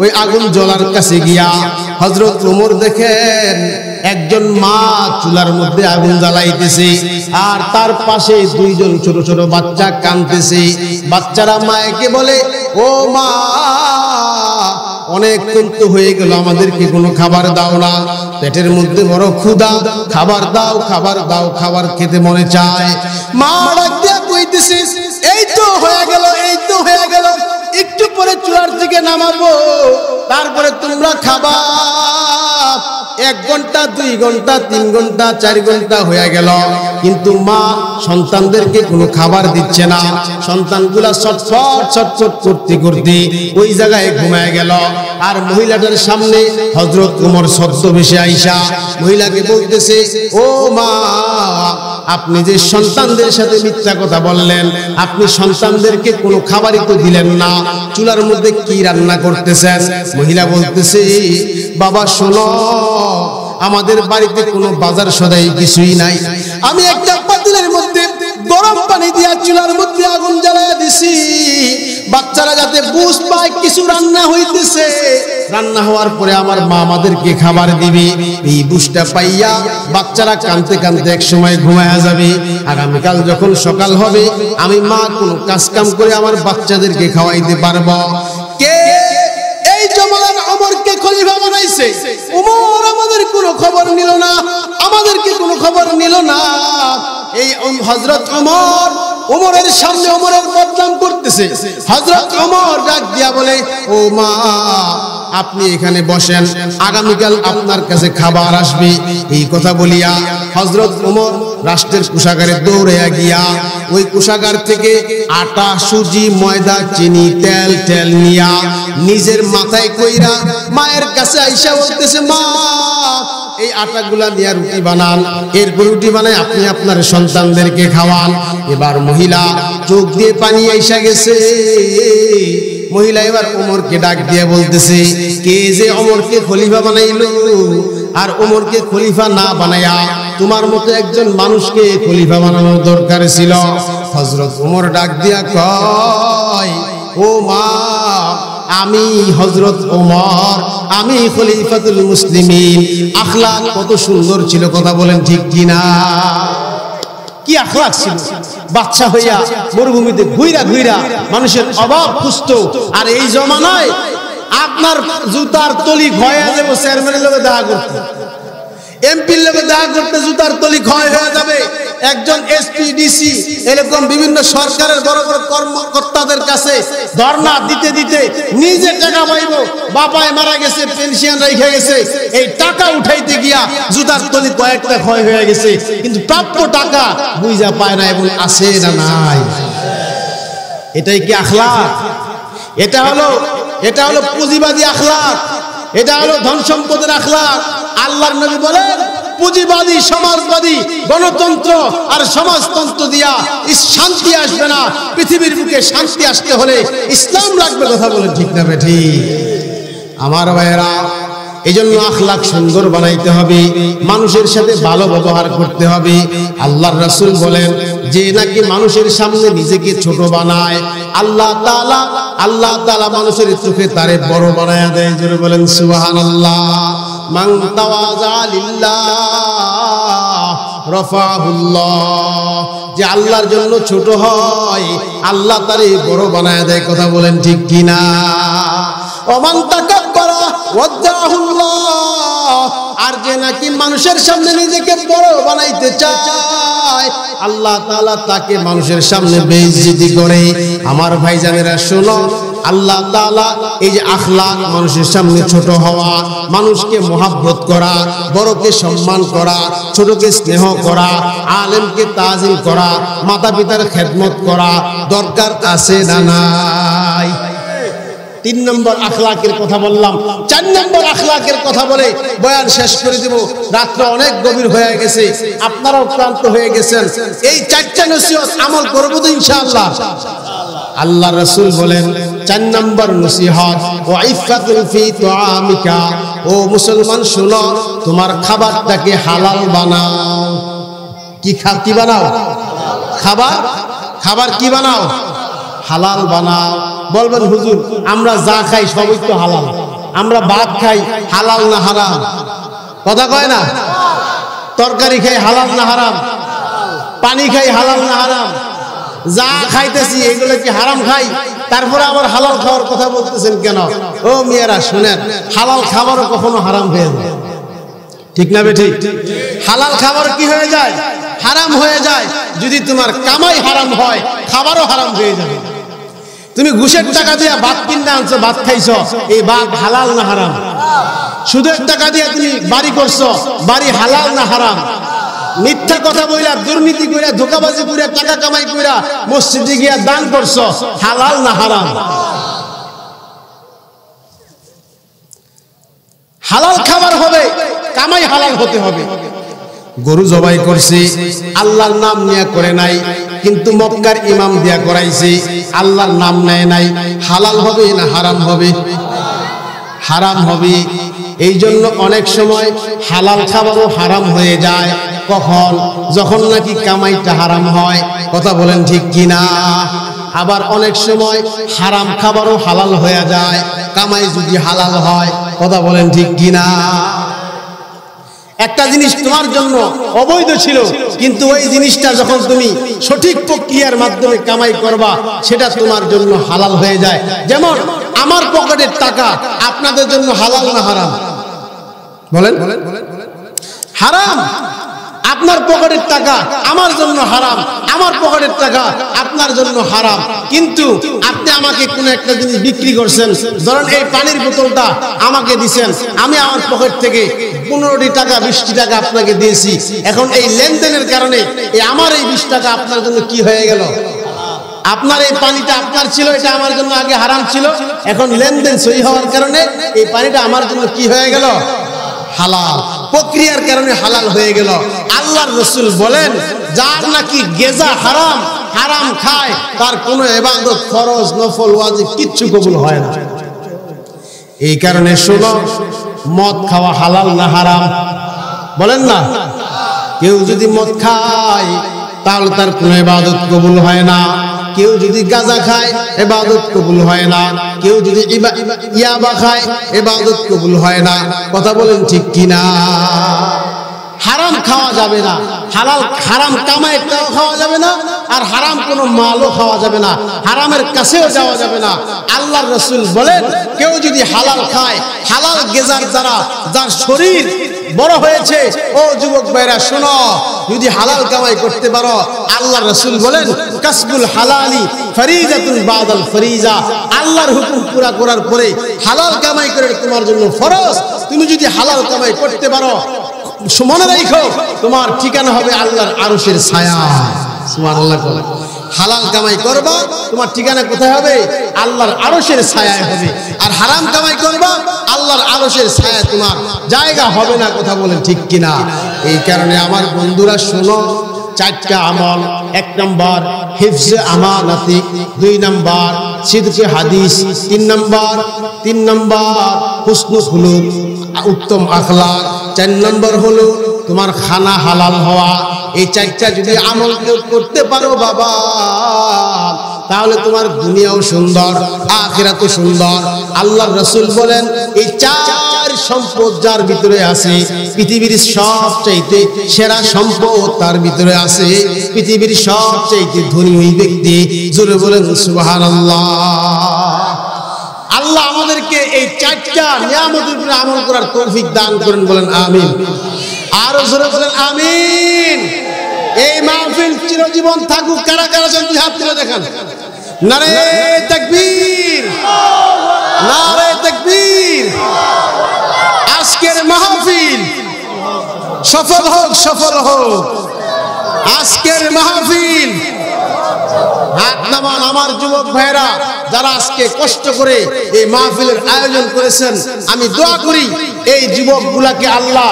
ওই আগুন জ্বলার কাছে গিয়া হযরত ওমর দেখেন একজন মা চুলার মধ্যে আগুন জ্বালাইতেছে, আর তার পাশে 2 জন ছোট ছোট বাচ্চা কাঁদতেছে। বাচ্চারা মাকে বলে ও মা অনেকক্ষণ তো হয়ে গেল, আমাদেরকে কোনো খাবার দাও না, পেটের মধ্যে বড় ক্ষুধা, খাবার দাও খাবার দাও, খাবার খেতে মনে চায়। মা ডাক দিয়া কইতেছে এই তো হয়ে গেল, এই তো হয়ে গেল, একটু পরে চুলার থেকে নামাবো, তারপরে তোমরা খাবা। 1 ঘন্টা 2 ঘন্টা 3 ঘন্টা 4 ঘন্টা হয়ে গেল, কিন্তু মা সন্তানদেরকে কোনো খাবার দিচ্ছে না। সন্তানগুলা ছটফট ছটফট করতে করতে ওই জায়গায় ঘুমায় গেল। আর মহিলাটার সামনে হযরত ওমর ছদ্মবেশে আইসা মহিলাকে বলতেছে ও মা আপনি যে সন্তানদের সাথে মিথ্যা কথা বললেন, আপনি সন্তানদেরকে কোনো খাবারই তো দিলেন না, চুলার মধ্যে কি রান্না করতেছেন? মহিলা বলতেছে বাবা শোনো, আমাদের বাড়িতে কোনো বাজার সদাই কিছুই নাই, আমি একটা পাতিলের মধ্যে গরম পানি দিয়া চুলার মধ্যে আগুন জ্বালায়া দিছি, বাচ্চারা যাতে বুঝ পায় কিছু রান্না হইতেছে, রান্না হওয়ার পরে আমার মা আমাদেরকে খাবার দিবে। এই বুঝটা পাইয়া বাচ্চারা কাঁদতে কাঁদতে এক সময় ঘুমায়া যাবে। আগামীকাল যখন সকাল হবে আমি মা কোনো কাজ কাম করে আমার বাচ্চাদেরকে খাওয়াইতে পারবো। কে এই জমানার ওমরকে খলিফা খলিফা বানাইছে, ওমর আমাদের কোনো খবর নিল না, আমাদেরকে কোনো খবর নিল না। এই হযরত ওমরের সামনে ওমরের বদনাম করতেছে। হযরত ওমর ডাক দিয়া বলে, ও মা আপনি এখানে বসেন, আগামীকাল আপনার কাছে খাবার আসবে। এই কথা বলিয়া হযরত ওমর রাষ্ট্রের কোষাগারে দৌড়াইয়া গিয়া ওই কোষাগার থেকে আটা, সুজি, ময়দা, চিনি, তেল নিয়া নিজের মাথায় কইরা মায়ের কাছে আইসা বলতেছে, মা এই আটাগুলা নিয়ে রুটি বানান, এরপর রুটি বানায় আপনি আপনার সন্তানদেরকে খাওয়ান। এবার মহিলা চোখ দিয়ে পানি আইসা গেছে। মহিলা এবার ওমরকে ডাক দিয়ে বলতেছে, কে যে ওমরকে খলিফা বানাইলো, আর ওমরকে খলিফা না বানায়া তোমার মতো একজন মানুষকে খলিফা বানানোর দরকার ছিল। হযরত ওমর ডাক দিয়া কয়, ও মা আমি হযরত ওমর, আমি খলিফাতুল মুসলিমিন। আখলাক কত সুন্দর ছিল, কথা বলেন ঠিক কিনা? কি আখলাক ছিল! বাচ্চা হইয়া মরুভূমিতে ঘুইরা মানুষের অভাব খুঁজতো। আর এই জমানায় আপনার জুতার তলি ক্ষয় হয়ে যাবে, চেয়ারম্যানের লোকে দেখা করতে, এমপির লোকে দেখা করতে জুতার তলি ক্ষয় হয়ে যাবে। একজন এসপি, ডিসি এরকম বিভিন্ন সরকারের বড় বড় কর্মকর্তাদের কাছে ধর্ণা দিতে দিতে নিজে টাকা পাইব, বাপায় মারা গেছে, পেনশন রেখে গেছে, এই টাকা উঠাইতে গিয়া জুতার তলি কয়েকটা ক্ষয় হয়ে গেছে, কিন্তু প্রাপ্য টাকা বুঝা পায় না এবং আছে না নাই। এটাই কি আখলাক? এটা হলো পুঁজিবাদী আখলাক, এটা হলো ধন সম্পদের আখলাক। আল্লাহর নবী বলেন, পুঁজিবাদী, সমাজবাদী, গণতন্ত্র আর সমাজতন্ত্র দিয়া শান্তি আসবে না। পৃথিবীর বুকে শান্তি আসতে হলে ইসলাম লাগবে। কথা বলে ঠিক না বেঠি? আমার ভাইয়েরা, এই জন্য আখলাক সুন্দর বানাইতে হবে, মানুষের সাথে ভালো ব্যবহার করতে হবে। আল্লাহর রাসূল বলেন, যে নাকি মানুষের সামনে নিজেকে ছোট বানায়, আল্লাহ তাআলা মানুষের চোখে তারে বড় বানায়া দেয়। জোরে বলেন সুবহানাল্লাহ। মান তাওয়াজা লিল্লাহ রাফাহুল্লাহ, যে আল্লাহর জন্য ছোট হয় আল্লাহ তারে বড় বানায়া দেয়। কথা বলেন ঠিক কিনা? ওমান তাকাব্বারা ওয়াদাহুল্লাহ, আর যে নাকি মানুষের সামনে নিজেকে বড় বানাইতে চায় আল্লাহ তাআলা তাকে মানুষের সামনে বেইজ্জতি করে। আমার ভাইজানেরা শোনো, আল্লাহ তাআলা এই যে আখলাক, মানুষের সামনে ছোট হওয়া, মানুষকে মহব্বত করা, বড়কে সম্মান করা, ছোটকে স্নেহ করা, আলেমকে তাজিম করা, মাতা পিতার খেদমত করা দরকার আছে না নাই? 3 নম্বর আখলাকের কথা বললাম। 4 নম্বর আখলাকের কথা বলে বয়ান শেষ করে দেব। রাত্র অনেক গভীর হয়ে গেছে, আপনারাও ক্লান্ত হয়ে গেছেন। এই 4টা নসিহত আমল করব তো ইনশাআল্লাহ। আল্লাহ রাসূল বলেন, 4 নম্বর নসিহত, ওয়াইফাতুল ফি তুআমিকা, ও মুসলমান শুনো, তোমার খাবারটাকে হালাল বানাও। কি বানাও? খাবার কি বানাও? হালাল বানাও। বলবেন হুজুর, আমরা যা খাই সবই তো হালাল, আমরা ভাত খাই হালাল না হারাম? কথা কয় না? তরকারি খাই হালাল না হারাম? পানি খাই হালাল না হারাম? যা খাইতেছি এগুলো কি হারাম খাই? তারপরে আবার হালাল খাওয়ার কথা বলতেছেন কেন? ও মেয়েরা শুনেন, হালাল খাবারও কখনো হারাম হয়ে যায়, ঠিক না বেঠি? হালাল খাবার কি হয়ে যায়? হারাম হয়ে যায়। যদি তোমার কামাই হারাম হয়, খাবারও হারাম হয়ে যাবে। তুমি ঘুষের টাকা দিয়ে ভাত কিনে আনছো, ভাত খাইছো, এই ভাত হালাল না হারাম? সুদের টাকা দিয়ে তুমি বাড়ি করছো, বাড়ি হালাল না হারাম? মিথ্যা কথা বইলা, দুর্নীতি কইরা, ধোঁকাবাজি কইরা, টাকা কামাই কইরা মসজিদে গিয়া দান করছো, হালাল না হারাম? হালাল খাবার হবে, কামাই হালাল হতে হবে। গরু জবাই করছে, আল্লাহর নাম নিয়ে করে নাই, কিন্তু মক্কার ইমাম দিয়া করাইছে, আল্লাহর নাম নেয় নাই, হালাল হবে না হারাম হবে? হারাম হবে। এই জন্য অনেক সময় হালাল খাবারও হারাম হয়ে যায়। কখন? যখন নাকি কামাইটা হারাম হয়। কথা বলেন ঠিক কিনা? আবার অনেক সময় হারাম খাবারও হালাল হয়ে যায়, কামাই যদি হালাল হয়। কথা বলেন ঠিক কিনা? একটা জিনিস তোমার জন্য অবৈধ ছিল, কিন্তু ওই জিনিসটা যখন তুমি সঠিক প্রক্রিয়ার মাধ্যমে কামাই করবা, সেটা তোমার জন্য হালাল হয়ে যায়। যেমন আমার পকেটের টাকা আপনাদের জন্য হালাল না হারাম? বলেন। হারাম। আপনার পকেটের টাকা আমার জন্য হারাম, আমার পকেটের টাকা আপনার জন্য হারাম। কিন্তু আপনি আমাকে কোনো একটা জিনিস বিক্রি করছেন, ধরেন এই পানির বোতলটা আমাকে দিছেন, আমি আমার পকেট থেকে 15টি টাকা 20টি টাকা আপনাকে দিয়েছি। এখন এই লেনদেনের কারণে এই আমার এই 20 টাকা আপনার জন্য কি হয়ে গেল? আপনার এই পানিটা আপনার ছিল, এটা আমার জন্য আগে হারাম ছিল, এখন লেনদেন সহি হওয়ার কারণে এই পানিটা আমার জন্য কি হয়ে গেল? হালাল। প্রক্রিয়ার কারণে হালাল হয়ে গেল। আল্লাহর রাসূল বলেন, যার নাকি গেজা হারাম, হারাম খায়, তার কোনো ইবাদত ফরজ নফল ওয়াজিব কিচ্ছু কবুল হয় না। এই কারণে শোনো, মদ খাওয়া হালাল না হারাম? বলেন না। কেউ যদি মদ খায় তাহলে তার কোনো ইবাদত কবুল হয় না। কেউ যদি গাঁজা খায় ইবাদত কবুল হয় না। কেউ যদি ইয়াবা খায় ইবাদত কবুল হয় না। কথা বলেন ঠিক কিনা? হারাম খাওয়া যাবে না, হারাম কামাইটাও খাওয়া যাবে না, আর হারাম কোনো মালও খাওয়া যাবে না, হারামের কাছেও যাওয়া যাবে না। আল্লাহর রাসূল বলেন, কেউ যদি হালাল খায়, হালাল গেজার দ্বারা যার শরীর বড় হয়েছে, ও যুবক ভাইরা শোনো, যদি হালাল কামাই করতে পারো, আল্লাহর রাসূল বলেন, কাসবুল হালালি ফরিজাতুন বাদাল ফরিজা, আল্লাহর হুকুম পুরা করার পরে হালাল কামাই করে তোমার জন্য ফরজ। তুমি যদি হালাল কামাই করতে পারো, মনে রাখো তোমার ঠিকানা হবে আল্লাহর আরশের ছায়া। সুবহানাল্লাহ। হালাল কামাই করবা, তোমার ঠিকানা কোথায় হবে? আল্লাহর আরশের ছায়ায় হবে। আর হারাম কামাই করবা, আল্লাহর আরশের ছায়ায় তোমার জায়গা হবে না। কথা বলেন ঠিক কিনা? এই কারণে আমার বন্ধুরা শোনো, 4টা আমল। 1 নম্বর হিফজে আমানাতি, 2 নম্বর সিদকে হাদিস, 3 নম্বর হুসনুল খুলুক, উত্তম আখলাক, 4 নম্বর হলো তোমার খানা হালাল হওয়া। এই 4টা যদি আমল কেউ করতে পারো বাবা, তাহলে তোমার দুনিয়াও সুন্দর, আখিরাতও সুন্দর। আল্লাহর রাসূল বলেন, এই 4 সম্পদ যার ভিতরে আছে, পৃথিবীর সবচাইতে সেরা সম্পদ তার ভিতরে আছে, পৃথিবীর সবচাইতে ধনী ওই ব্যক্তি। জোরে বলেন সুবহানাল্লাহ। আল্লাহ আমাদেরকে এই 4টা নিয়ামতের উপরে আমল করার তৌফিক দান করেন, বলেন আমিন। আরো জোরে বলেন আমিন। এই মাহফিল চিরজীবন থাকুক। কারা কারা দুই হাত তুলে দেখান। নারে তাকবীর, নারে তাকবীর। আজকের মাহফিল সফল হোক, সফল হোক আজকের মাহফিল। হাত নামান আমার যুবক ভাইরা, যারা আজকে কষ্ট করে এই মাহফিলের আয়োজন করেছেন। আমি দোয়া করি এই যুবকগুলাকে আল্লাহ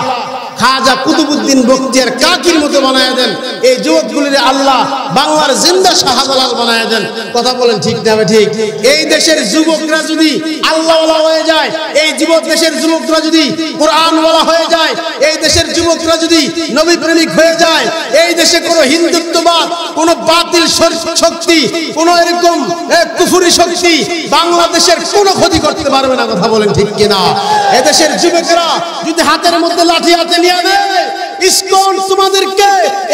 খাজা কুতুবউদ্দিন বখতিয়ার কাকির মতো বানায় দেন। এই যুবকগুলির আল্লাহ বাংলার জিন্দা শাহজালাল বানায় দেন। কথা বলেন ঠিক না ঠিক? এই দেশের যুবকরা যদি আল্লাহওয়ালা হয়ে যায়, এই দেশের যুবকরা যদি কোরআনওয়ালা হয়ে যায়, এই দেশের যুবকরা যদি নবী প্রেমিক হয়ে যায়, এই দেশে কোনো হিন্দুত্ববাদ, কোনো বাতিল শক্তি, কোনো এরকম কুফরি শক্তি বাংলাদেশের কোনো ক্ষতি করতে পারবে না। কথা বলেন ঠিক কিনা? এদেশের যুবকরা যদি হাতের মধ্যে লাঠি হাতে নিয়ে নেয়, ইসকন তোমাদেরকে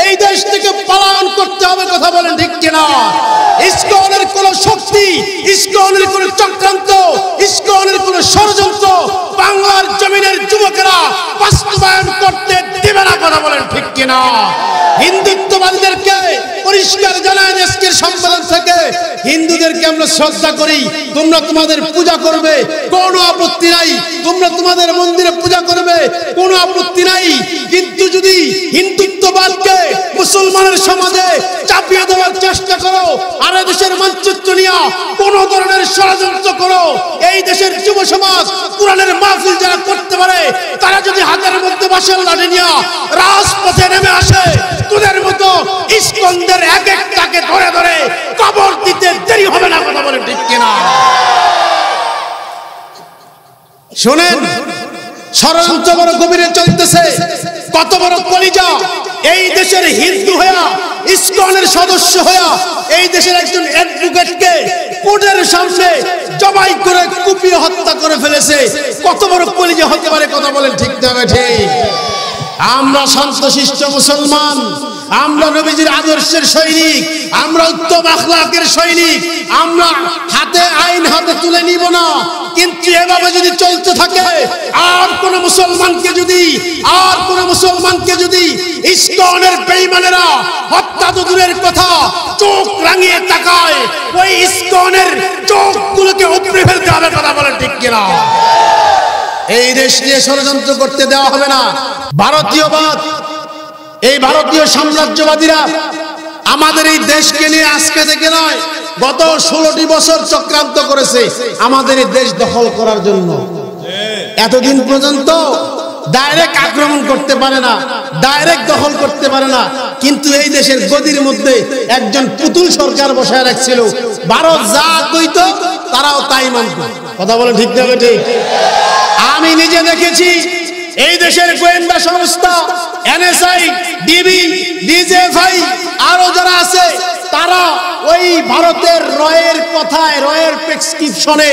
এই দেশ থেকে পলায়ন করতে হবে। কথা বলেন ঠিক কিনা? ইসকনের কোন শক্তি, ইসকনের কোন চক্রান্ত, ইসকনের কোন ষড়যন্ত্র বাংলার জমিনের যুবকেরা বাস্তবায়ন করতে দেবে না। কথা বলেন ঠিক কিনা? হিন্দুত্ববাদীদেরকে পরিষ্কার জানায় আজকের সম্মেলন থেকে, হিন্দুদেরকে আমরা শ্রদ্ধা করি, তোমরা তোমাদের পূজা করবে, কোনো আপত্তি নাই। তোমরা তোমাদের মন্দিরে পূজা করবে, কোনো আপত্তি নাই। কিন্তু যদি হিন্দুত্ববাদকে মুসলমানের সমাজে চাপিয়ে দেওয়ার চেষ্টা করো, আর দেশের মানচিত্র নিয়ে কোনো ধরনের ষড়যন্ত্র করো, এই দেশের যুব সমাজ কোরআনের মাহফিল যারা করতে পারে, তারা যদি হাতের মধ্যে বাঁশের লাঠি নিয়ে রাজপথে নেমে আসে, তোদের মতো ইসকন্দের এক একটাকে ধরে ধরে কবর দিতে দেরি হবে না। কথা বলেন ঠিক কিনা? শোনেন, ষড়যন্ত্র বড় গভীরে চলতেছে। কত বড় কলিজা এই দেশের হিন্দু হইয়া, ইসকনের সদস্য হইয়া, এই দেশের একজন অ্যাডভোকেটকে কোর্টের সামনে জবাই করে কুপিয়ে হত্যা করে ফেলেছে। কত বড় কলিজা হতে পারে? কথা বলেন ঠিক না ঠিক? আমরা শান্তশিষ্ট মুসলমান, আমরা নবীজির আদর্শের সৈনিক, আমরা উত্তম আখলাকের সৈনিক, আমরা হাতে আইন হাতে তুলে নিব না। কিন্তু এভাবে যদি চলতে থাকে, আর কোন মুসলমানকে যদি ইসকনের বেঈমানেরা হত্যা তো দূরের কথা, চোখ রাঙিয়ে তাকায়, ওই ইসকনের চোখগুলোকে উপড়ে ফেলতে হবে। কথা বলেন ঠিক কিনা? এই দেশ নিয়ে ষড়যন্ত্র করতে দেওয়া হবে না। ভারতীয়বাদ, এই ভারতীয় সাম্রাজ্যবাদীরা আমাদের এই দেশকে নিয়ে আজকে থেকে নয়, গত 16টি বছর চক্রান্ত করেছে আমাদের এই দেশ দখল করার জন্য। এতদিন পর্যন্ত ডাইরেক্ট আক্রমণ করতে পারে না, ডাইরেক্ট দখল করতে পারে না, কিন্তু এই দেশের গদির মধ্যে একজন পুতুল সরকার বসায় রাখছিল। ভারত যা কইতো তারাও তাই মানত। কথা বলে ঠিক না ঠিক? আমি নিজে দেখেছি এই দেশের গোয়েন্দা সংস্থা এনএসআই, ডিবি, ডিজিএফআই আরো যারা আছে, তারা ওই ভারতের রয়ের কথায়, রয়ের প্রেসক্রিপশনে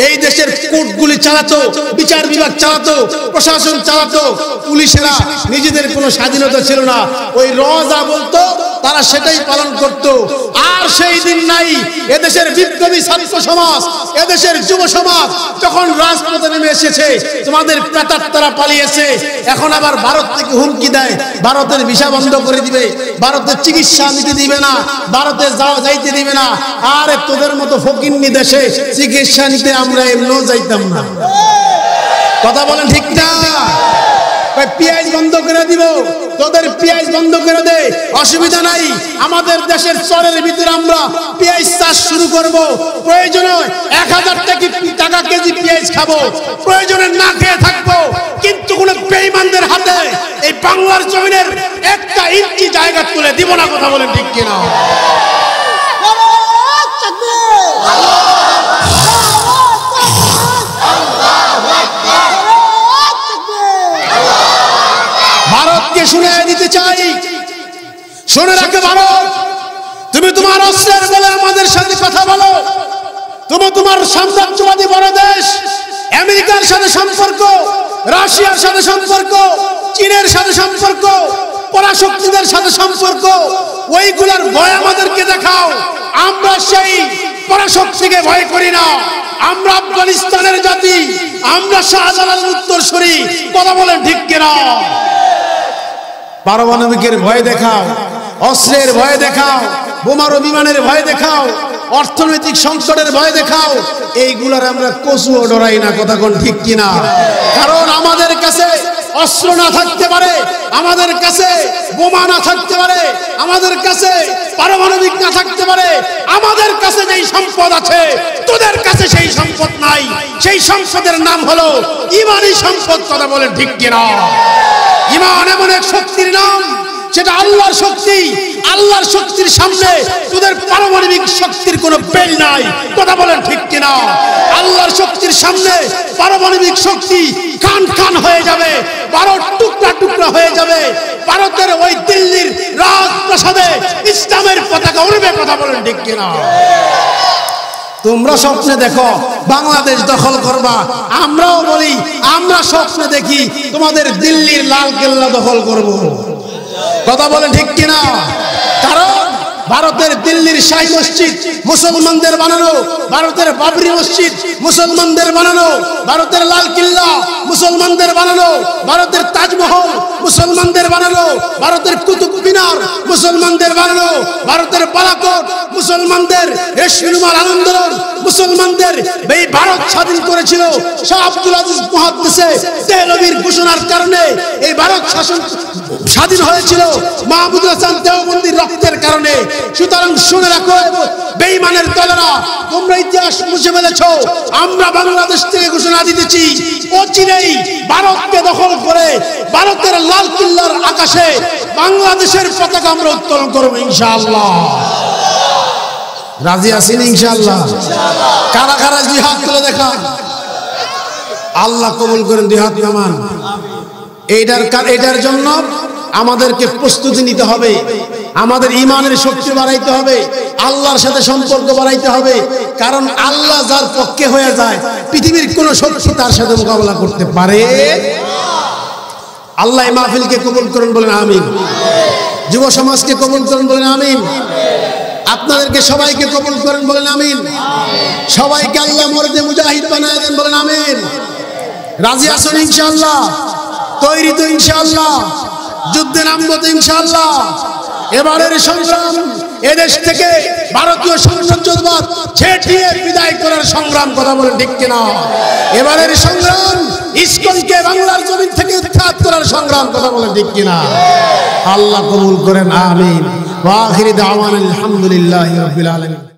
এই দেশের কোর্টগুলি চালাতো, বিচার বিভাগ চালাতো, প্রশাসন চালাতো। পুলিশেরা নিজেদের কোনো স্বাধীনতা ছিল না, ওই র যা বলতো তারা সেটাই পালন করত। আর সেই দিন নাই। এদেশের বিপ্লবী ছাত্র সমাজ, এদেশের যুব সমাজ যখন রাজপথে নেমে এসেছে, তোমাদের প্রেতাত্মারা পালিয়েছে, এখন আবার ভারত থেকে হুমকি দেয়, ভারতের ভিসা বন্ধ করে দিবে, ভারতের চিকিৎসা নিতে দিবে না, ভারতে যাইতে দিবে না। আরে তোদের মতো ফকিন্নি দেশে চিকিৎসা নিতে আমরা এমনিও যাইতাম না। কথা বলেন ঠিক না? পেঁয়াজ বন্ধ করে দিব, তোদের পেঁয়াজ বন্ধ করে দে, অসুবিধা নাই। আমাদের দেশের চরের ভিতরে আমরা পেঁয়াজ চাষ শুরু করব। প্রয়োজনে 1000 টাকা কেজি পেঁয়াজ খাবো, প্রয়োজনে না খেয়ে থাকবো, কিন্তু কোন বেঈমানদের হাতে এই বাংলার জমিনের 1 ইঞ্চি জায়গা তুলে দিব না। কথা বলেন ঠিক কিনা? ভারতকে শুনিয়ে দিতে চাই, শুনে রাখে ভারত, তুমি তোমার অস্ত্রের বলে আমাদের সাথে কথা বলো, তুমি তোমার সাম্রাজ্যবাদী বড় দেশ আমেরিকার সাথে সম্পর্ক, রাশিয়ার সাথে সম্পর্ক, চীনের সাথে সম্পর্ক, পরাশক্তিদের সাথে সম্পর্ক, ওইগুলোর ভয় আমাদেরকে দেখাও। আমরা সেই পরাশক্তিকে ভয় করি না, আমরা আফগানিস্তানের জাতি, আমরা শাহজালালের উত্তরসূরি। কথা বলেন ঠিক কিনা? পারমাণবিকের ভয় দেখাও, অস্ত্রের ভয় দেখাও, বোমার বিমানের ভয় দেখাও, অর্থনৈতিক সংকটের ভয় দেখাও, এইগুলার আমরা কচুও ডরাই না। কথা কোন ঠিক কিনা? কারণ আমাদের কাছে অস্ত্র না থাকতে পারে, আমাদের কাছে বোমা না থাকতে পারে, আমাদের কাছে পারমাণবিক না থাকতে পারে, আমাদের কাছে যেই সম্পদ আছে তোদের কাছে সেই সম্পদ নাই। সেই সম্পদের নাম হলো ইমানি সম্পদ। কথা বলেন ঠিক কিনা? ইমান এমন এক শক্তির নাম, সেটা আল্লাহর শক্তি। আল্লাহর শক্তির সামনে তোদের পারমাণবিক শক্তির কোনো বেল নাই। কথা বলেন ঠিক কিনা? আল্লাহর শক্তির সামনে পারমাণবিক শক্তি খান খান হয়ে যাবে, ভারত টুকরা টুকরা হয়ে যাবে। ভারতের ওই দিল্লির রাজপ্রাসাদে ইসলামের পতাকা উড়বে। কথা বলেন ঠিক কিনা? তোমরা স্বপ্নে দেখো বাংলাদেশ দখল করবা, আমরাও বলি, আমরা স্বপ্নে দেখি তোমাদের দিল্লির লাল কেল্লা দখল করব। কথা বলে ঠিক কিনা? কারণ ভারতের দিল্লির শাহী মসজিদ মুসলমানদের বানানো, ভারতের বাবরি মসজিদ মুসলমানদের বানানো, ভারতের লাল কিল্লা মুসলমানদের বানানো, ভারতের তাজমহল মুসলমানদের বানানো, ভারতের কুতুব মিনার মুসলমানদের বানানো, ভারতের বালাকোট মুসলমানদের, রেশমিনুমার আন্দোলন মুসলমানদের। এই ভারত স্বাধীন করেছিল শাহ আব্দুল আজিজ মুহাদ্দিসে দেহলভির ঘোষণার কারণে। এই ভারত শাসন স্বাধীন হয়েছিল মাহমুদুল হাসান দেওবন্দির রক্তের কারণে। সুতরাং শুনে রাখো বেঈমানের দলেরা, তোমরা ইতিহাস মুছে ফেলেছো। আমরা বাংলাদেশ থেকে ঘোষণা দিতেছি, অচিরেই ভারতকে দখল করে ভারতের লাল কিল্লার আকাশে বাংলাদেশের পতাকা আমরা উত্তোলন করবো ইনশাআল্লাহ। রাজি আছেন ইনশাআল্লাহ? কারা কারা জিহাদ তুলে দেখান, আল্লাহ কবুল করেন। জিহাদ নামান। এইটার জন্য আমাদেরকে প্রস্তুতি নিতে হবে, আমাদের ইমানের শক্তি বাড়াইতে হবে, আল্লাহর সাথে সম্পর্ক বাড়াইতে হবে। কারণ আল্লাহ যার পক্ষে হয়ে যায়, পৃথিবীর কোন শক্তি তার সাথে মোকাবেলা করতে পারে। আল্লাহ মাহফিলকে কবুল করেন, বলেন আমিন। যুব সমাজকে কবুল করেন বলেন আমিন। আপনাদেরকে সবাইকে কবুল করেন বলেন আমিন। সবাইকে আল্লাহ মর্দে মুজাহিদ বানায় দেন বলেন আমিন। রাজি আছেন ইনশাআল্লাহ? তৈরি তো ইনশাআল্লাহ? যুদ্ধে নামবো তো ইনশাআল্লাহ? এবারের সংগ্রাম এদেশ থেকে ভারতীয় সাম্রাজ্যবাদ ছেটিয়ে বিদায় করার সংগ্রাম, কথা বলেন ঠিক কিনা? এবারের সংগ্রাম ইসকনকে বাংলার জমিন থেকে উৎখাত করার সংগ্রাম, কথা বলেন ঠিক কিনা? আল্লাহ কবুল করেন আমিন। ওয়া আখিরি দাওয়ানা আলহামদুলিল্লাহি রাব্বিল আলামিন।